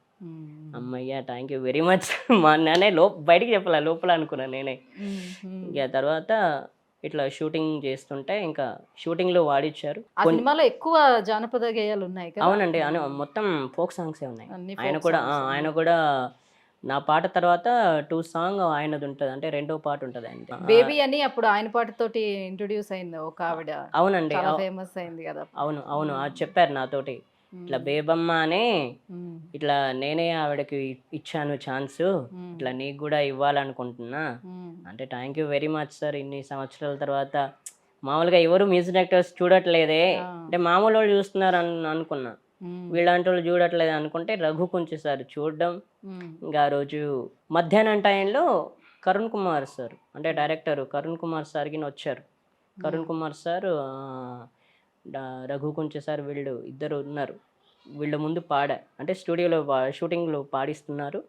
అమ్మయ్య థ్యాంక్ యూ వెరీ మచ్ మా నానే బయటికి చెప్పాల లోపల అనుకున్నాను నేనే. ఇక తర్వాత ఇట్లా షూటింగ్ చేస్తుంటే ఇంకా షూటింగ్లో వాడిచ్చారు. సినిమాలో ఎక్కువ జానపద గేయాలు ఉన్నాయి కదా? అవునండి, మొత్తం ఫోక్ సాంగ్సే ఉన్నాయి. ఆయన కూడా నా పాట తర్వాత 2 సాంగ్ ఆయనది ఉంటుంది, అంటే 2వ పాట ఉంటుంది ఆయన. బేబీ అని అప్పుడు ఆయన పాటతోటి ఇంట్రొడ్యూస్ అయింది ఒక ఆవిడ. అవునండి, ఫేమస్ అయింది కదా. అవును అది చెప్పారు నాతోటి, ఇట్లా బేబమ్మ అని ఇట్లా నేనే ఆవిడకి ఇచ్చాను ఛాన్స్, ఇట్లా నీకు కూడా ఇవ్వాలనుకుంటున్నా అంటే thank you very much sir. ఇన్ని సంవత్సరాల తర్వాత మామూలుగా ఎవరు మ్యూజిక్ డైరెక్టర్స్ చూడట్లేదే, అంటే మామూలు వాళ్ళు చూస్తున్నారు అనుకున్నా, వీళ్ళంటి వాళ్ళు చూడట్లేదు అనుకుంటే రఘు కుంచే సార్ చూడడం. ఇంకా ఆ రోజు మధ్యాహ్నం టైంలో కరుణ్ కుమార్ సార్, అంటే డైరెక్టర్ కరుణ్ కుమార్ సార్కి వచ్చారు. కరుణ్ కుమార్ సార్, రఘు కుంచే సార్ వీళ్ళు ఇద్దరు ఉన్నారు. వీళ్ళ ముందు అంటే స్టూడియోలో షూటింగ్లో పాడిస్తున్నారు,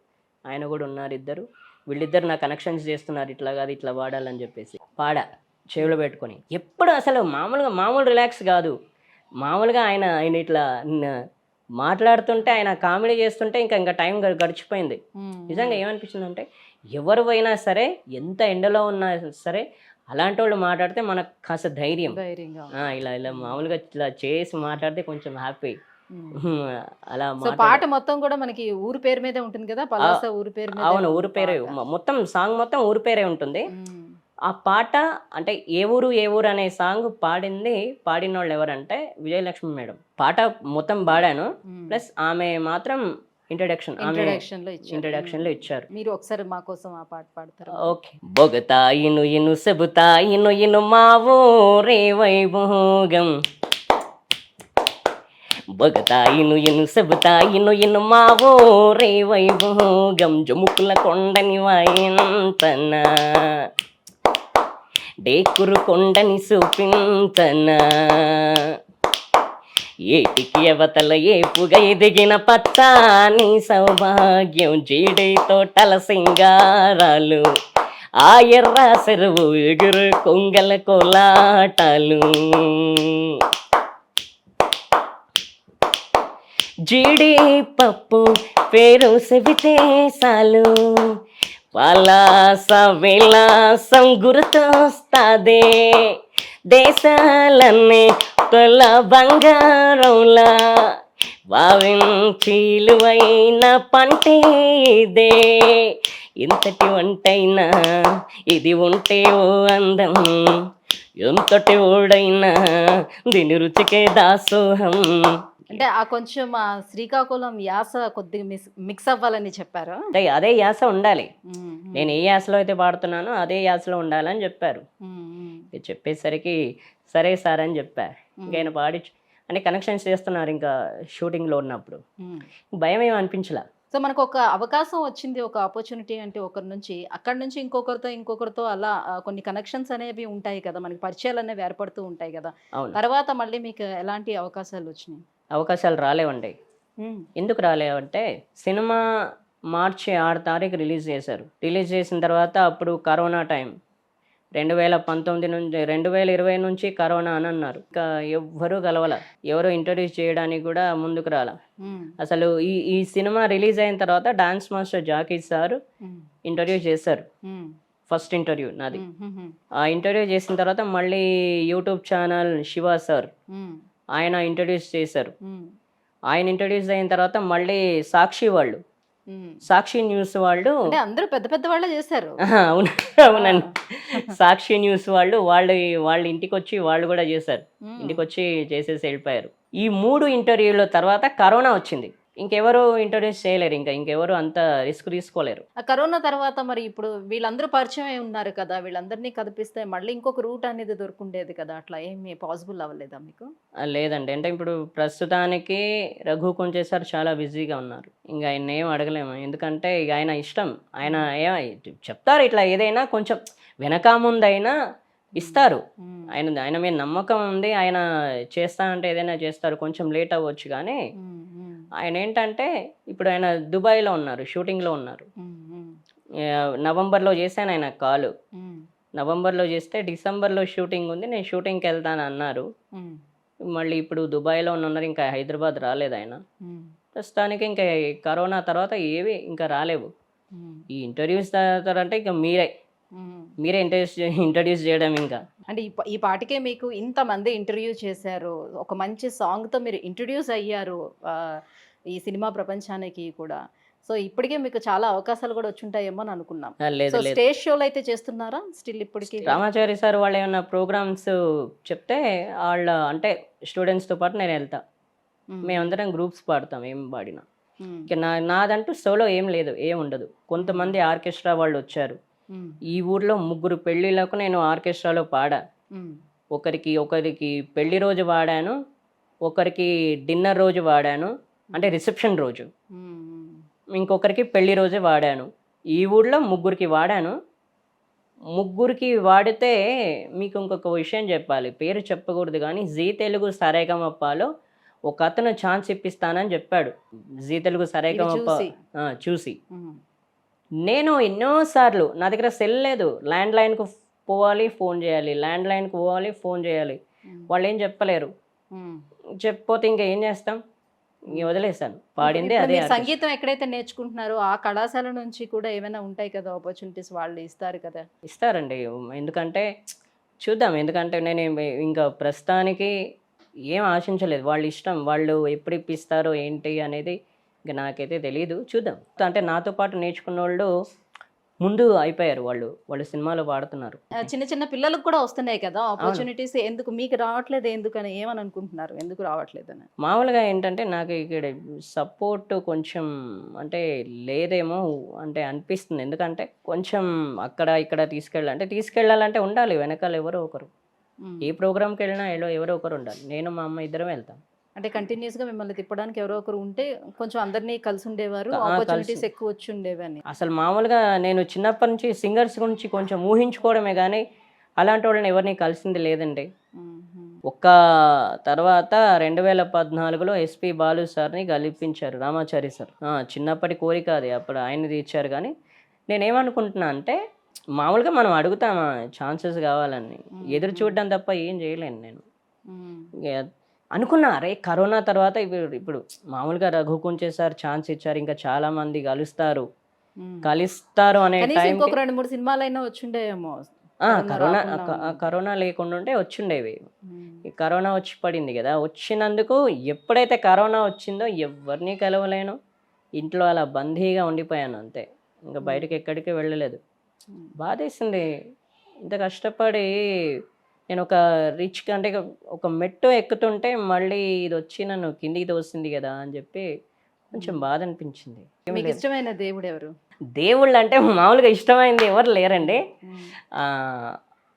ఆయన కూడా ఉన్నారు ఇద్దరు. వీళ్ళిద్దరు నా కనెక్షన్స్ చేస్తున్నారు, ఇట్లా కాదు ఇట్లా పాడాలని చెప్పేసి చెవిలో పెట్టుకొని. ఎప్పుడు అసలు మామూలు రిలాక్స్ కాదు, మామూలుగా ఆయన ఇట్లా మాట్లాడుతుంటే, ఆయన కామెడీ చేస్తుంటే ఇంకా టైం గడిచిపోయింది. నిజంగా ఏమనిపించింది అంటే ఎవరు అయినా సరే, ఎంత ఎండలో ఉన్నా సరే, అలాంటి వాళ్ళు మాట్లాడితే మనకు కాస్త ధైర్యం. ఇలా మామూలుగా ఇలా చేసి మాట్లాడితే కొంచెం హ్యాపీ. అలా పాట మొత్తం కూడా మనకి ఊరు పేరు మీదే ఉంటుంది కదా, పలాస ఊరు పేరు. అవును, ఊరు పేరే, మొత్తం సాంగ్ మొత్తం ఊరు పేరే ఉంటుంది. ఆ పాట అంటే ఏ ఊరు అనే సాంగ్ పాడిన వాళ్ళు ఎవరంటే విజయలక్ష్మి మేడం. పాట మొత్తం పాడాను, ప్లస్ ఆమె మాత్రం ఇంట్రడక్షన్ ఇంట్రడక్షన్ లో ఇచ్చారు. మీరు ఒకసారి మా కోసం ఆ పాట పాడతారు? ఓకే. బొగతాయిను ఇను సెబుతాయిను ఇను మా ఊరే వైభోగం, బొగతాయిను ఇను సెబుతాయిను ఇను మా ఊరే వైభోగం, జముకుల కొండని వాయింతనా, డేకురు కొండని చూపించనా, ఏటికి అవతల ఏపుగా ఎదిగిన పచ్చాని సౌభాగ్యం, జీడి తోటల సింగారాలు, ఆ ఎర్ర చెరువు ఎగురు కొంగల కోలాటాలు, జీడి పప్పు పేరు చెబితే చాలు, పలాస విలాసం గుర్తొస్తాదే, దేశాలన్నీ కొల బంగారంలా భావించిలువైన పంటే ఇదే, ఇంతటి వంటైనా ఇది ఉంటే ఓ అందం, ఎంతటి ఓడైనా దీని రుచికే దాసోహం. అంటే ఆ కొంచెం ఆ శ్రీకాకుళం యాస కొద్దిగా మిక్స్ అవ్వాలని చెప్పారు. అంటే అదే యాస ఉండాలి, నేను ఏ యాసలో అయితే పాడుతున్నానో అదే యాసలో ఉండాలని చెప్పారు. ఇది చెప్పేసరికి సరే సార్ అని చెప్పా. ఇంకైనా పాడి అంటే కనెక్షన్స్ చేస్తున్నారు ఇంకా షూటింగ్లో ఉన్నప్పుడు, భయం ఏమి అనిపించలా. సో మనకు ఒక అవకాశం వచ్చింది, ఒక ఆపర్చునిటీ అంటే ఒకరి నుంచి అక్కడి నుంచి ఇంకొకరితో అలా కొన్ని కనెక్షన్స్ అనేవి ఉంటాయి కదా, మనకి పరిచయాలు అనేవి ఏర్పడుతూ ఉంటాయి కదా. తర్వాత మళ్ళీ మీకు ఎలాంటి అవకాశాలు వచ్చినాయి? అవకాశాలు రాలేవండి. ఎందుకు రాలేవంటే సినిమా మార్చి 6 తారీఖు రిలీజ్ చేశారు. రిలీజ్ చేసిన తర్వాత అప్పుడు కరోనా టైం, 2019 నుంచి 2020 నుంచి కరోనా అని అన్నారు. ఇంకా ఎవ్వరూ కలవాల, ఎవరు ఇంట్రడ్యూస్ చేయడానికి కూడా ముందుకు రాల. అసలు ఈ సినిమా రిలీజ్ అయిన తర్వాత dance master Jackie sir interview చేశారు, ఫస్ట్ ఇంటర్వ్యూ నాది. ఆ ఇంటర్వ్యూ చేసిన తర్వాత మళ్ళీ యూట్యూబ్ ఛానల్ శివ సార్ ఆయన ఇంట్రడ్యూస్ చేశారు. ఆయన ఇంట్రడ్యూస్ అయిన తర్వాత మళ్ళీ సాక్షి న్యూస్ వాళ్ళు, అందరూ పెద్ద పెద్ద వాళ్ళే చేశారు. అవునండి, సాక్షి న్యూస్ వాళ్ళు ఇంటికి వచ్చి వాళ్ళు కూడా చేశారు, ఇంటికి వచ్చి చేసేసి వెళ్ళిపోయారు. ఈ 3 ఇంటర్వ్యూల తర్వాత కరోనా వచ్చింది, ఇంకెవరు ఇంట్రడ్యూస్ చేయలేరు, ఇంకెవరు అంత రిస్క్ తీసుకోలేరు. ఆ కరోనా తర్వాత మరి ఇప్పుడు వీళ్ళందరూ పరిచయం అయి ఉన్నారు కదా, వీళ్ళందరినీ కదిపిస్తే మళ్ళీ ఇంకొక రూట్ అనేది దొరుకుండేది కదా, అట్లా ఏమి పాసిబుల్ అవ్వలేదా మీకు? లేదండి, అంటే ఇప్పుడు ప్రస్తుతానికి రఘు కొంచెంసారి చాలా బిజీగా ఉన్నారు, ఇంకా ఆయన ఏం అడగలేము. ఎందుకంటే ఇక ఆయన ఇష్టం, ఆయన చెప్తారు ఇట్లా ఏదైనా కొంచెం వెనక ముందైనా ఇస్తారు, ఆయన మీద నమ్మకం ఉంది, ఆయన చేస్తానంటే ఏదైనా చేస్తారు, కొంచెం లేట్ అవ్వచ్చు. కానీ ఆయన ఏంటంటే ఇప్పుడు ఆయన దుబాయ్లో ఉన్నారు, షూటింగ్లో ఉన్నారు. నవంబర్లో చేశాను ఆయన కాలు, నవంబర్లో చేస్తే డిసెంబర్లో షూటింగ్ ఉంది, నేను షూటింగ్కి వెళ్తాను అన్నారు. మళ్ళీ ఇప్పుడు దుబాయ్లో ఉన్నారు, ఇంకా హైదరాబాద్ రాలేదు ఆయన. ప్రస్తుతానికి ఇంకా కరోనా తర్వాత ఏవి ఇంకా రాలేవు. ఈ ఇంటర్వ్యూస్ అంటే ఇంకా మీరే ఇంట్రడ్యూస్ చేయడం. ఇంకా అంటే ఈ పాటికే మీకు ఇంతమంది ఇంటర్వ్యూ చేశారు, ఒక మంచి సాంగ్తో మీరు ఇంట్రడ్యూస్ అయ్యారు ఈ సినిమా ప్రపంచానికి కూడా. సో ఇప్పటికే మీకు చాలా అవకాశాలు కూడా వచ్చుంటాయేమో అని అనుకున్నాం. సో స్టేజ్ షోలు అయితే చేస్తున్నారా స్టిల్ ఇప్పటికి? రామాచారి సార్ వాళ్ళు ఏమన్నా ప్రోగ్రామ్స్ చెప్తే వాళ్ళ అంటే స్టూడెంట్స్తో పాటు నేను వెళ్తా, మేమందరం గ్రూప్స్ పాడతాం, ఏం పాడినా. ఇక నాదంటూ సోలో ఏం లేదు, ఏం ఉండదు. కొంతమంది ఆర్కెస్ట్రా వాళ్ళు వచ్చారు, ఈ ఊర్లో 3 పెళ్లిళ్లకు నేను ఆర్కెస్ట్రాలో పాడా. ఒకరికి పెళ్లి రోజు వాడాను, ఒకరికి డిన్నర్ రోజు వాడాను, అంటే రిసెప్షన్ రోజు, ఇంకొకరికి పెళ్లి రోజు వాడాను. ఈ ఊళ్ళో 3కి వాడాను. 3కి వాడితే మీకు ఇంకొక విషయం చెప్పాలి, పేరు చెప్పకూడదు కానీ జీ తెలుగు సరేగమప్పలో ఒక అతను ఛాన్స్ ఇప్పిస్తానని చెప్పాడు. జీ తెలుగు సరేగమప్ప చూసి నేను ఎన్నోసార్లు, నా దగ్గర సెల్ లేదు, ల్యాండ్లైన్కు పోవాలి ఫోన్ చేయాలి, ల్యాండ్లైన్కి పోవాలి ఫోన్ చేయాలి, వాళ్ళు ఏం చెప్పలేరు. చెప్పపోతే ఇంకా ఏం చేస్తాం, వదిలేసాను. పాడింది అదే. సంగీతం ఎక్కడైతే నేర్చుకుంటున్నారో ఆ కళాశాల నుంచి కూడా ఏమైనా ఉంటాయి కదా ఆపర్చునిటీస్, వాళ్ళు ఇస్తారు కదా? ఇస్తారండి, ఎందుకంటే చూద్దాం. ఎందుకంటే నేను ఇంకా ప్రస్తుతానికి ఏం ఆశించలేదు, వాళ్ళు ఇష్టం, వాళ్ళు ఎప్పుడు ఇప్పిస్తారో ఏంటి అనేది ఇంకా నాకైతే తెలియదు, చూద్దాం. అంటే నాతో పాటు నేర్చుకున్న వాళ్ళు ముందు అయిపోయారు. వాళ్ళు సినిమాలో పాడుతున్నారు. చిన్న చిన్న పిల్లలకు కూడా వస్తున్నాయి కదా ఆపర్చునిటీస్, ఎందుకు మీకు రావట్లేదు, ఎందుకని ఏమని అనుకుంటున్నారు, ఎందుకు రావట్లేదని? మామూలుగా ఏంటంటే నాకు ఇక్కడ సపోర్ట్ కొంచెం అంటే లేదేమో అంటే అనిపిస్తుంది. ఎందుకంటే కొంచెం అక్కడ ఇక్కడ తీసుకెళ్ళాలంటే ఉండాలి వెనకాల ఎవరో ఒకరు. ఏ ప్రోగ్రామ్కి వెళ్ళినా ఎవరో ఒకరు ఉండాలి. నేను మా అమ్మ ఇద్దరం వెళ్తాం. అంటే కంటిన్యూస్ గా మిమ్మల్ని తిప్పడానికి ఎవరో ఒకరు ఉంటే కొంచెం అందరినీ కలిసి ఉండేవారు, ఆపర్చునిటీస్ ఎక్కువ వచ్చి ఉండేవని. అసలు మామూలుగా నేను చిన్నప్పటి నుంచి సింగర్స్ గురించి కొంచెం ఊహించుకోవడమే కానీ అలాంటి వాళ్ళని ఎవరిని కలిసింది లేదండి. ఒక్క తర్వాత 2014లో ఎస్పి బాలు సార్ని గెలిపించారు, రామాచారి సార్. చిన్నప్పటి కోరిక అది, అప్పుడు ఆయన తీర్చారు. కానీ నేనేమనుకుంటున్నా అంటే మామూలుగా మనం అడుగుతామా ఛాన్సెస్ కావాలని, ఎదురు చూడడం తప్ప ఏం చేయలేను నేను. అనుకున్నా అరే కరోనా తర్వాత ఇప్పుడు మామూలుగా రఘుకుంచే సార్ ఛాన్స్ ఇచ్చారు, ఇంకా చాలా మంది కలుస్తారు అనే టైం ఇంకొక 2-3 సినిమాలైనా వచ్చిండేమో. కరోనా లేకుండా ఉంటే వచ్చిండేవి. ఈ కరోనా వచ్చి పడింది కదా, వచ్చినందుకు ఎప్పుడైతే కరోనా వచ్చిందో ఎవరిని కలవలేను, ఇంట్లో అలా బందీగా ఉండిపోయాను అంతే. ఇంకా బయటకు ఎక్కడికి వెళ్ళలేదు. బాధేసింది. ఇంత కష్టపడి నేను ఒక అంటే ఒక మెట్టు ఎక్కుతుంటే మళ్ళీ ఇది వచ్చి నన్ను కిందికి తోసింది కదా అని చెప్పి కొంచెం బాధ అనిపించింది. మీకు ఇష్టమైన దేవుడు ఎవరు? దేవుళ్ళు అంటే మామూలుగా ఇష్టమైంది ఎవరు లేరండి.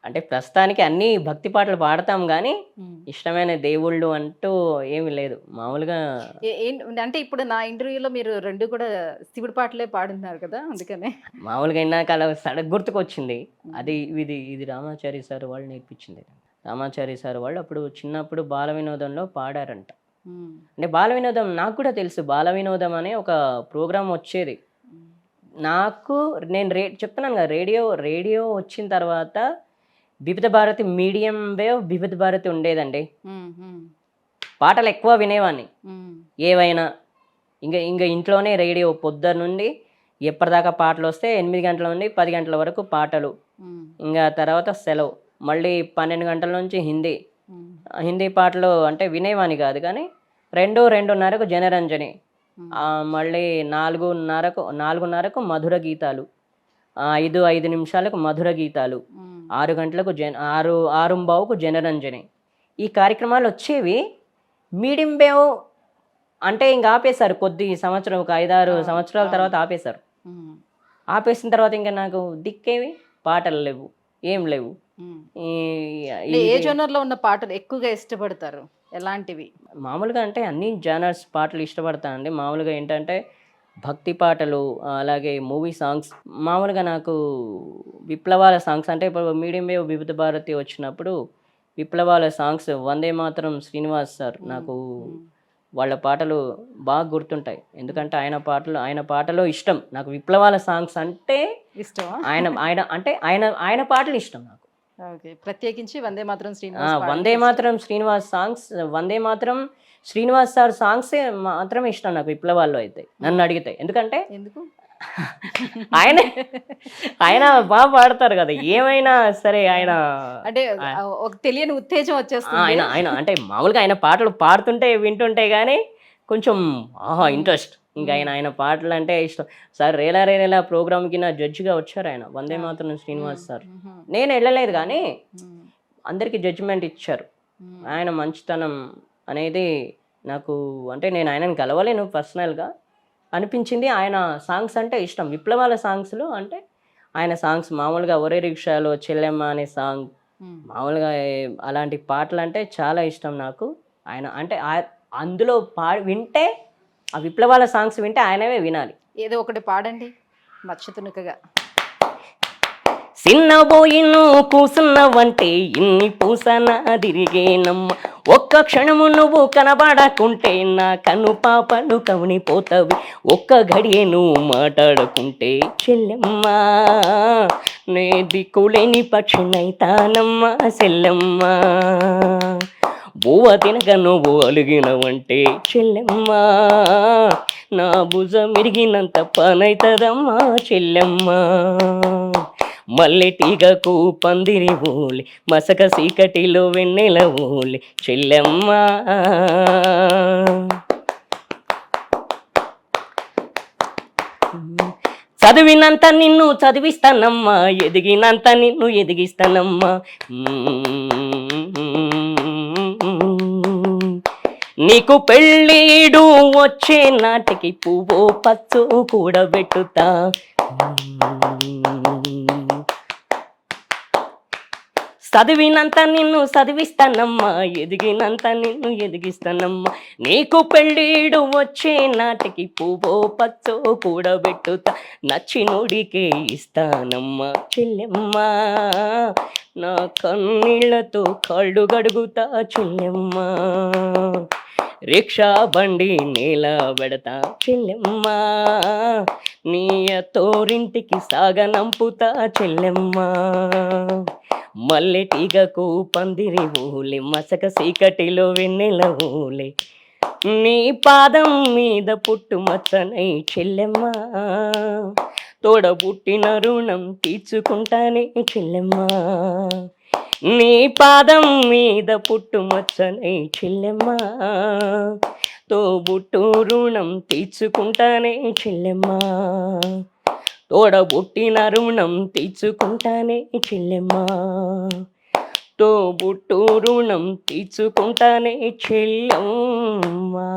అంటే ప్రస్తుతానికి అన్ని భక్తి పాటలు పాడతాం కానీ ఇష్టమైన దేవుళ్ళు అంటూ ఏమి లేదు. మామూలుగా అంటే ఇప్పుడు నా ఇంటర్వ్యూలో మీరు 2 కూడా శివుడి పాటలే పాడుతున్నారు కదా, అందుకనే మామూలుగా ఇందాక అలా సడక్ గుర్తుకొచ్చింది. ఇది రామాచారి సార్ వాళ్ళు నేర్పించింది. రామాచారి సార్ వాళ్ళు అప్పుడు చిన్నప్పుడు బాల వినోదంలో పాడారంట. అంటే బాల వినోదం నాకు కూడా తెలుసు. బాల వినోదం అనే ఒక ప్రోగ్రామ్ వచ్చేది నాకు. నేను చెప్తున్నాను కదా, రేడియో వచ్చిన తర్వాత వివిధ భారతి మీడియం వేవ్ వివిధ భారతి ఉండేదండి. పాటలు ఎక్కువ వినేవాడిని ఏవైనా. ఇంకా ఇంట్లోనే రేడియో పొద్దున్న నుండి ఎప్పటిదాకా పాటలు వస్తే 8 గంటల నుండి 10 గంటల వరకు పాటలు. ఇంకా తర్వాత సెలవు, మళ్ళీ 12 గంటల నుంచి హిందీ పాటలు అంటే వినేవాని కాదు కానీ 2-2:30కు జనరంజని, మళ్ళీ 4:30కు మధుర గీతాలు, 5 నిమిషాలకు మధుర గీతాలు, 6 గంటలకు 6:15కు జనరంజని. ఈ కార్యక్రమాలు వచ్చేవి. మీడియం వేవ్ అంటే ఇంకా ఆపేశారు కొద్ది సంవత్సరం, ఒక 5-6 సంవత్సరాల తర్వాత ఆపేశారు. ఆపేసిన తర్వాత ఇంకా నాకు దిక్కేవి, పాటలు లేవు, ఏం లేవు. ఏ జోనర్లో ఉన్న పాటలు ఎక్కువగా ఇష్టపడతారు, ఎలాంటివి? మామూలుగా అంటే అన్ని జానర్స్ పాటలు ఇష్టపడతానండి. మామూలుగా ఏంటంటే భక్తి పాటలు, అలాగే మూవీ సాంగ్స్. మామూలుగా నాకు విప్లవాల సాంగ్స్ అంటే ఇప్పుడు మీడియం వేవ్ వివిధ భారతి వచ్చినప్పుడు విప్లవాల సాంగ్స్, వందే మాతరం శ్రీనివాస్ సార్, నాకు వాళ్ళ పాటలు బాగా గుర్తుంటాయి. ఎందుకంటే ఆయన పాటలు ఇష్టం నాకు. విప్లవాల సాంగ్స్ అంటే ఇష్టం. ఆయన పాటలు ఇష్టం నాకు. ప్రత్యేకించి Vande Mataram Srinivas songs, Vande Mataram Srinivas sir songs మాత్రమే ఇష్టం నాకు విప్లవాల్లో అయితే నన్ను అడిగితే. ఎందుకంటే ఆయన బాగా పాడతారు కదా, ఏమైనా సరే. ఆయన అంటే ఒక తెలియని ఉత్తేజం వచ్చేస్తుంది. ఆయన అంటే మామూలుగా ఆయన పాటలు పాడుతుంటే వింటుంటే కానీ కొంచెం ఇంట్రెస్ట్. ఇంకా ఆయన పాటలు అంటే ఇష్టం. సార్ రేలా ప్రోగ్రామ్కి నా జడ్జిగా వచ్చారు ఆయన, వందే మాతరం శ్రీనివాస్ సార్. నేను వెళ్ళలేదు కానీ అందరికీ జడ్జిమెంట్ ఇచ్చారు. ఆయన మంచితనం అనేది నాకు, అంటే నేను ఆయనను కలవలేను పర్సనల్గా, అనిపించింది. ఆయన సాంగ్స్ అంటే ఇష్టం. విప్లవాల సాంగ్స్లో అంటే ఆయన సాంగ్స్ మామూలుగా ఒరే రిక్షాలో చెల్లెమ్మ అనే సాంగ్, మామూలుగా అలాంటి పాటలు అంటే చాలా ఇష్టం నాకు. ఆయన అంటే అందులో వింటే, ఆ విప్లవాల సాంగ్స్ వింటే ఆయనవే వినాలి. ఏదో ఒకటి పాడండి మచ్చతునుకగా. సిన్నబోయిను కూసున్నవంటే ఇన్ని పూసన తిరిగేనమ్మ, ఒక్క క్షణము నువ్వు కనబడకుంటే నా కను పాపలు కవనిపోతావి, ఒక్క గడియే నువ్వు మాట్లాడకుంటే చెల్లెమ్మ నే దిక్కులేని పక్షినైతానమ్మా చెల్లెమ్మ, బువ్వ తినక నువ్వు అలిగినవంటే చెల్లెమ్మ నా భుజం ఇరిగినంత పనైతదమ్మా చెల్లెమ్మ, మల్లె తీగకు పందిరి ఊలి మసక సీకటిలో వెన్నెల ఊలి చెల్లెమ్మ. చదివినంత నిన్ను చదివిస్తానమ్మా, ఎదిగినంత నిన్ను ఎదిగిస్తానమ్మా. నీకు పెళ్ళిడు వచ్చే నాటికి పువ్వు పచ్చు కూడబెట్టుతా. చదివినంత నిన్ను చదివిస్తానమ్మా, ఎదిగినంత నిన్ను ఎదిగిస్తానమ్మా. నీకు పెళ్ళిడు వచ్చే నాటికి పువ్వు పచ్చో కూడబెట్టుతా. నచ్చినోడికే ఇస్తానమ్మా చెల్లెమ్మా, నా కన్నీళ్లతో కళ్ళు గడుగుతా చెల్లెమ్మా. రిక్షా బండి నేల పెడతా చెల్లెమ్మా, నీ తోరింటికి సాగనంపుతా చెల్లెమ్మా. మల్లెటీగకు పందిరి ఊలే, మసక సీకటిలో వెన్నెల ఊలే, నీ పాదం మీద పుట్టుమచ్చనై చెల్లెమ్మా. తోడబుట్టిన రుణం తీర్చుకుంటానే చెల్లెమ్మా, నీ పాదం మీద పుట్టుమచ్చనై చెల్లెమ్మా. తోబుట్టు రుణం తీర్చుకుంటానే చెల్లెమ్మా, తోడబుట్టిన రుణం తీర్చుకుంటానే చెల్లెమ్మా. తోబుట్టు రుణం తీర్చుకుంటానే చెల్లెమ్మా.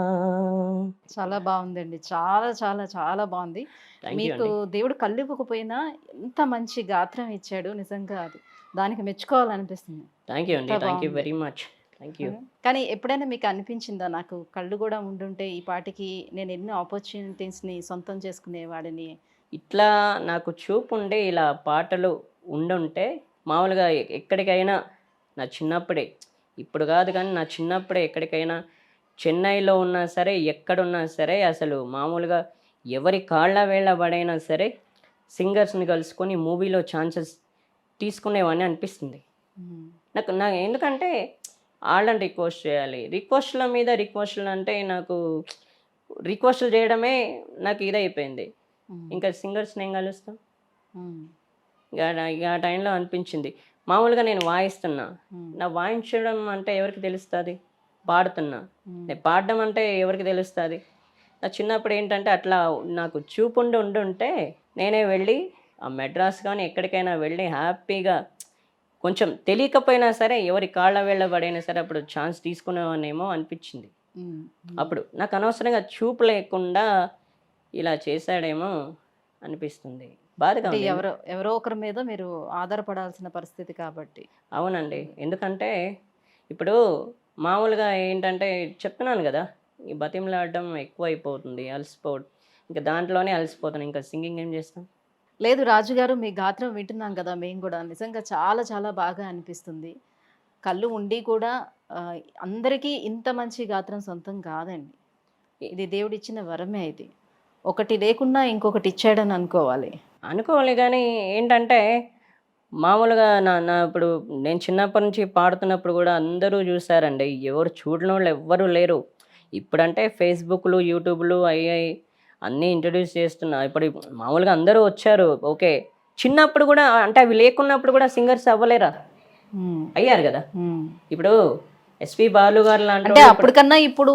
చాలా బాగుందండి, చాలా చాలా చాలా బాగుంది. Thank you మీకు అండి. దేవుడు కళ్ళు ఇవ్వకపోయినా ఎంత మంచి గాత్రం ఇచ్చాడు, నిజంగా అది దానికి మెచ్చుకోవాలనిపిస్తుంది. థ్యాంక్ యూ అండి, ఎంత థ్యాంక్ యూ బాగుంది. Very much, thank you. కానీ ఎప్పుడైనా మీకు అనిపించిందా, నాకు కళ్ళు కూడా ఉండుంటే ఈ పాటికి నేను ఎన్నో ఆపర్చునిటీస్ని సొంతం చేసుకునేవాడిని? ఇట్లా నాకు చూపు ఉండే ఇలా పాటలు ఉండుంటే మామూలుగా ఎక్కడికైనా నా చిన్నప్పుడే, ఇప్పుడు కాదు కానీ నా చిన్నప్పుడే ఎక్కడికైనా చెన్నైలో ఉన్నా సరే, ఎక్కడున్నా సరే, అసలు మామూలుగా ఎవరి కాళ్ళ వేళ్ళ పడైనా సరే సింగర్స్ని కలుసుకొని మూవీలో ఛాన్సెస్ తీసుకునేవాడిని అనిపిస్తుంది నాకు. ఎందుకంటే వాళ్ళని రిక్వెస్ట్ చేయాలి, రిక్వెస్ట్ల మీద రిక్వెస్ట్లు అంటే నాకు రిక్వెస్ట్లు చేయడమే నాకు ఇదైపోయింది. ఇంకా సింగర్స్ని ఏం కలుస్తాం? ఇక ఆ టైంలో అనిపించింది మామూలుగా నేను వాయిస్తున్నా, నా వాయించడం అంటే ఎవరికి తెలుస్తుంది? పాడుతున్నా, నేను పాడడం అంటే ఎవరికి తెలుస్తుంది? నా చిన్నప్పుడు ఏంటంటే అట్లా నాకు చూపు ఉండుంటే నేనే వెళ్ళి ఆ మెడ్రాస్ కానీ ఎక్కడికైనా వెళ్ళి హ్యాపీగా కొంచెం తెలియకపోయినా సరే ఎవరి కాళ్ళ వేళ్ళ పడైనా సరే అప్పుడు ఛాన్స్ తీసుకునేవానేమో అనిపించింది. అప్పుడు నాకు అనవసరంగా చూపు లేకుండా ఇలా చేశాడేమో అనిపిస్తుంది, బాధగా అంటే ఉంది. ఎవరో ఒకరి మీద మీరు ఆధారపడాల్సిన పరిస్థితి కాబట్టి. అవునండి, ఎందుకంటే ఇప్పుడు మామూలుగా ఏంటంటే చెప్తున్నాను కదా, ఈ బతిమలాడడం ఎక్కువ అయిపోతుంది, అలసిపోవడం, ఇంకా దాంట్లోనే అలసిపోతాను, ఇంకా సింగింగ్ ఏం చేస్తాం? లేదు రాజుగారు, మీ గాత్రం వింటున్నాం కదా మేము కూడా, నిజంగా చాలా చాలా బాగా అనిపిస్తుంది. కళ్ళు ఉండి కూడా అందరికీ ఇంత మంచి గాత్రం సొంతం కాదండి, ఇది దేవుడిచ్చిన వరమే. ఇది ఒకటి లేకున్నా ఇంకొకటి ఇచ్చాడని అనుకోవాలి కానీ ఏంటంటే మామూలుగా నా ఇప్పుడు నేను చిన్నప్పటి నుంచి పాడుతున్నప్పుడు కూడా అందరూ చూసారండి, ఎవరు చూడని వాళ్ళు ఎవ్వరూ లేరు. ఇప్పుడంటే ఫేస్బుక్లు యూట్యూబ్లు అయ్యాయి, అన్నీ ఇంట్రడ్యూస్ చేస్తున్నా. ఇప్పుడు మామూలుగా అందరూ వచ్చారు, ఓకే. చిన్నప్పుడు కూడా అంటే అవి లేకున్నప్పుడు కూడా సింగర్స్ అవ్వలేరా? అయ్యారు కదా. ఇప్పుడు ఎస్పి బాలు గారు అంటే లాంటి అప్పటికన్నా ఇప్పుడు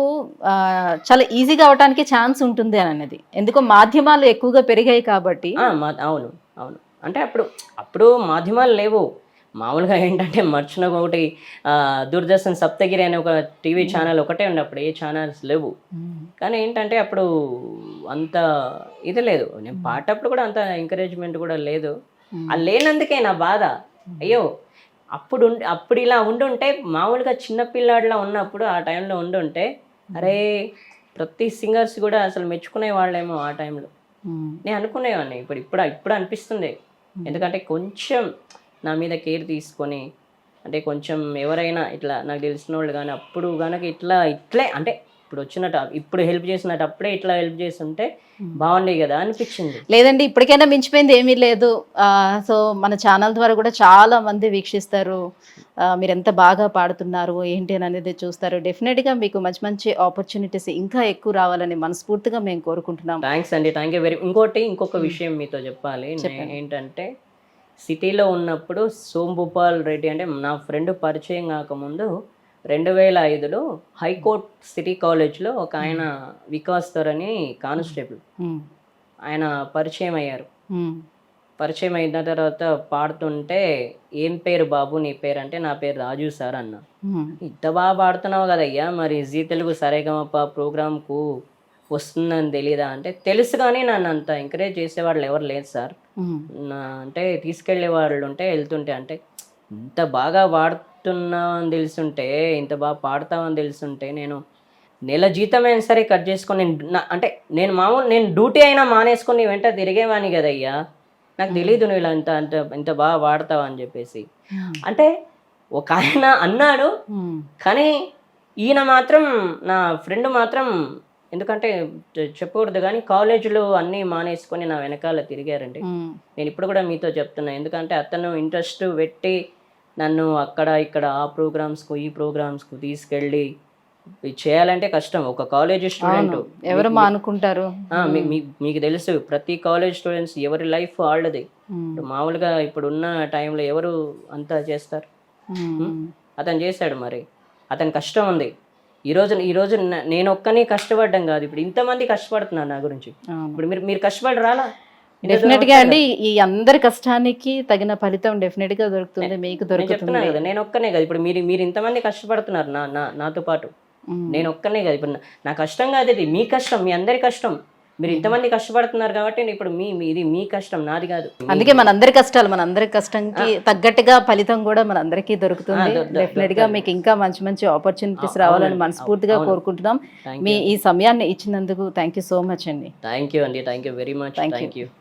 చాలా ఈజీగా అవడానికి ఛాన్స్ ఉంటుంది అని అనేది, ఎందుకో మాధ్యమాలు ఎక్కువగా పెరిగాయి కాబట్టి. అవును అవును, అంటే అప్పుడు మాధ్యమాలు లేవు. మామూలుగా ఏంటంటే మర్చిన ఒకటి దూరదర్శన్ సప్తగిరి అనే ఒక టీవీ ఛానల్ ఒకటే ఉండే, అప్పుడు ఏ ఛానల్స్ లేవు. కానీ ఏంటంటే అప్పుడు అంత ఇది లేదు, నేను పాడేటప్పుడు కూడా అంత ఎంకరేజ్మెంట్ కూడా లేదు. అది లేనందుకే నా బాధ. అయ్యో అప్పుడు ఇలా ఉండుంటే, మామూలుగా చిన్నపిల్లాడిలా ఉన్నప్పుడు ఆ టైంలో ఉండుంటే, అరే ప్రతి సింగర్స్ కూడా అసలు మెచ్చుకునే వాళ్ళేమో ఆ టైంలో నేను అనుకునేవాడిని. ఇప్పుడు అనిపిస్తుంది, ఎందుకంటే కొంచెం నా మీద కేర్ తీసుకొని, అంటే కొంచెం ఎవరైనా ఇట్లా నాకు తెలిసిన వాళ్ళు కానీ అప్పుడు కనుక ఇట్లే అంటే ఇప్పుడు హెల్ప్ చేసినట్టు అప్పుడే ఇట్లా హెల్ప్ చేస్తుంటే బాగుండే కదా అనిపించింది. లేదండి, ఇప్పటికైనా మించిపోయింది ఏమీ లేదు. సో మన ఛానల్ ద్వారా కూడా చాలా మంది వీక్షిస్తారు, మీరు ఎంత బాగా పాడుతున్నారు ఏంటి అని అనేది చూస్తారు. డెఫినెట్గా మీకు మంచి మంచి ఆపర్చునిటీస్ ఇంకా ఎక్కువ రావాలని మనస్ఫూర్తిగా మేము కోరుకుంటున్నాం. థ్యాంక్స్ అండి, థ్యాంక్ యూ వెరీ. ఇంకొక విషయం మీతో చెప్పాలి. ఏంటంటే సిటీలో ఉన్నప్పుడు సోంభూపాల్ రెడ్డి అంటే నా ఫ్రెండ్ పరిచయం కాకముందు 2005లో హైకోర్ట్ సిటీ కాలేజ్లో ఒక ఆయన వికాస్ తర్ అని కానిస్టేబుల్ ఆయన పరిచయం అయ్యారు. పరిచయం అయిన తర్వాత పాడుతుంటే ఏం పేరు బాబు నీ పేరు అంటే నా పేరు రాజు సార్ అన్న. ఇంత బాగా పాడుతున్నావు కదయ్యా, మరి జీ తెలుగు సరేగమప ప్రోగ్రామ్కు వస్తుందని తెలీదా అంటే తెలుసు, కానీ నన్ను అంత ఎంకరేజ్ చేసేవాళ్ళు ఎవరు లేదు సార్. అంటే తీసుకెళ్లే వాళ్ళు ఉంటే వెళ్తుంటే అంటే ఇంత బాగా పాడుతున్నావు అని తెలుసుంటే, ఇంత బాగా పాడతావని తెలుసుంటే నేను నెల జీతమైనా సరే కట్ చేసుకొని అంటే నేను డ్యూటీ అయినా మానేసుకొని నీ వెంట తిరిగేవాని కదయ్యా, నాకు తెలీదు నువ్వు ఇలా ఇంత బాగా వాడతావు అని చెప్పేసి. అంటే ఒక ఆయన అన్నాడు, కానీ ఈయన మాత్రం నా ఫ్రెండ్ మాత్రం, ఎందుకంటే చెప్పకూడదు కానీ కాలేజీలో అన్నీ మానేసుకొని నా వెనకాల తిరిగారండి. నేను ఇప్పుడు కూడా మీతో చెప్తున్నా, ఎందుకంటే అతను ఇంట్రెస్ట్ పెట్టి నన్ను అక్కడ ఇక్కడ ఆ ప్రోగ్రామ్స్కు ఈ ప్రోగ్రామ్స్కు తీసుకెళ్ళి చేయాలంటే కష్టం. ఒక కాలేజ్ స్టూడెంట్ ఎవరు మానుకుంటారు, మీకు తెలుసు ప్రతి కాలేజ్ స్టూడెంట్స్ ఎవరి లైఫ్ వాళ్ళది. మామూలుగా ఇప్పుడు ఉన్న టైంలో ఎవరు అంతా చేస్తారు. అతను చేశాడు, మరి అతని కష్టం ఉంది. ఈ రోజు నేను ఒక్కని కష్టపడ్డం కాదు, ఇప్పుడు ఇంతమంది కష్టపడుతున్నారు నా గురించి. ఇప్పుడు మీరు కష్టపడి రాలా? డెఫినెట్ గా అండి, ఈ అందరి కష్టానికి తగిన ఫలితం డెఫినెట్ గా దొరుకుతుంది, మీకు దొరుకుతుంది కదా. నేను ఒక్కనే కదా, ఇప్పుడు మీరు ఇంతమంది కష్టపడుతున్నారు నాతో పాటు. నేను ఒక్కనే కదా, ఇప్పుడు నా కష్టం కాదు, ఇది మీ కష్టం, మీ అందరి కష్టం. మీరు ఇంతమంది కష్టపడుతున్నారు కాబట్టి ఇప్పుడు ఇది మీ కష్టం, నాది కాదు. అందుకే మనందరి కష్టాలు, మనందరి కష్టంకి తగ్గట్టుగా ఫలితం కూడా మనందరికీ దొరుకుతుంది. డెఫినెట్ గా మీకు ఇంకా మంచి మంచి ఆపర్చునిటీస్ రావాలని మనస్ఫూర్తిగా కోరుకుంటున్నాం. మీ ఈ సమయాన్ని ఇచ్చినందుకు థ్యాంక్ యూ సో మచ్ అండి. థ్యాంక్ యూ అండి, thank you very much, thank you.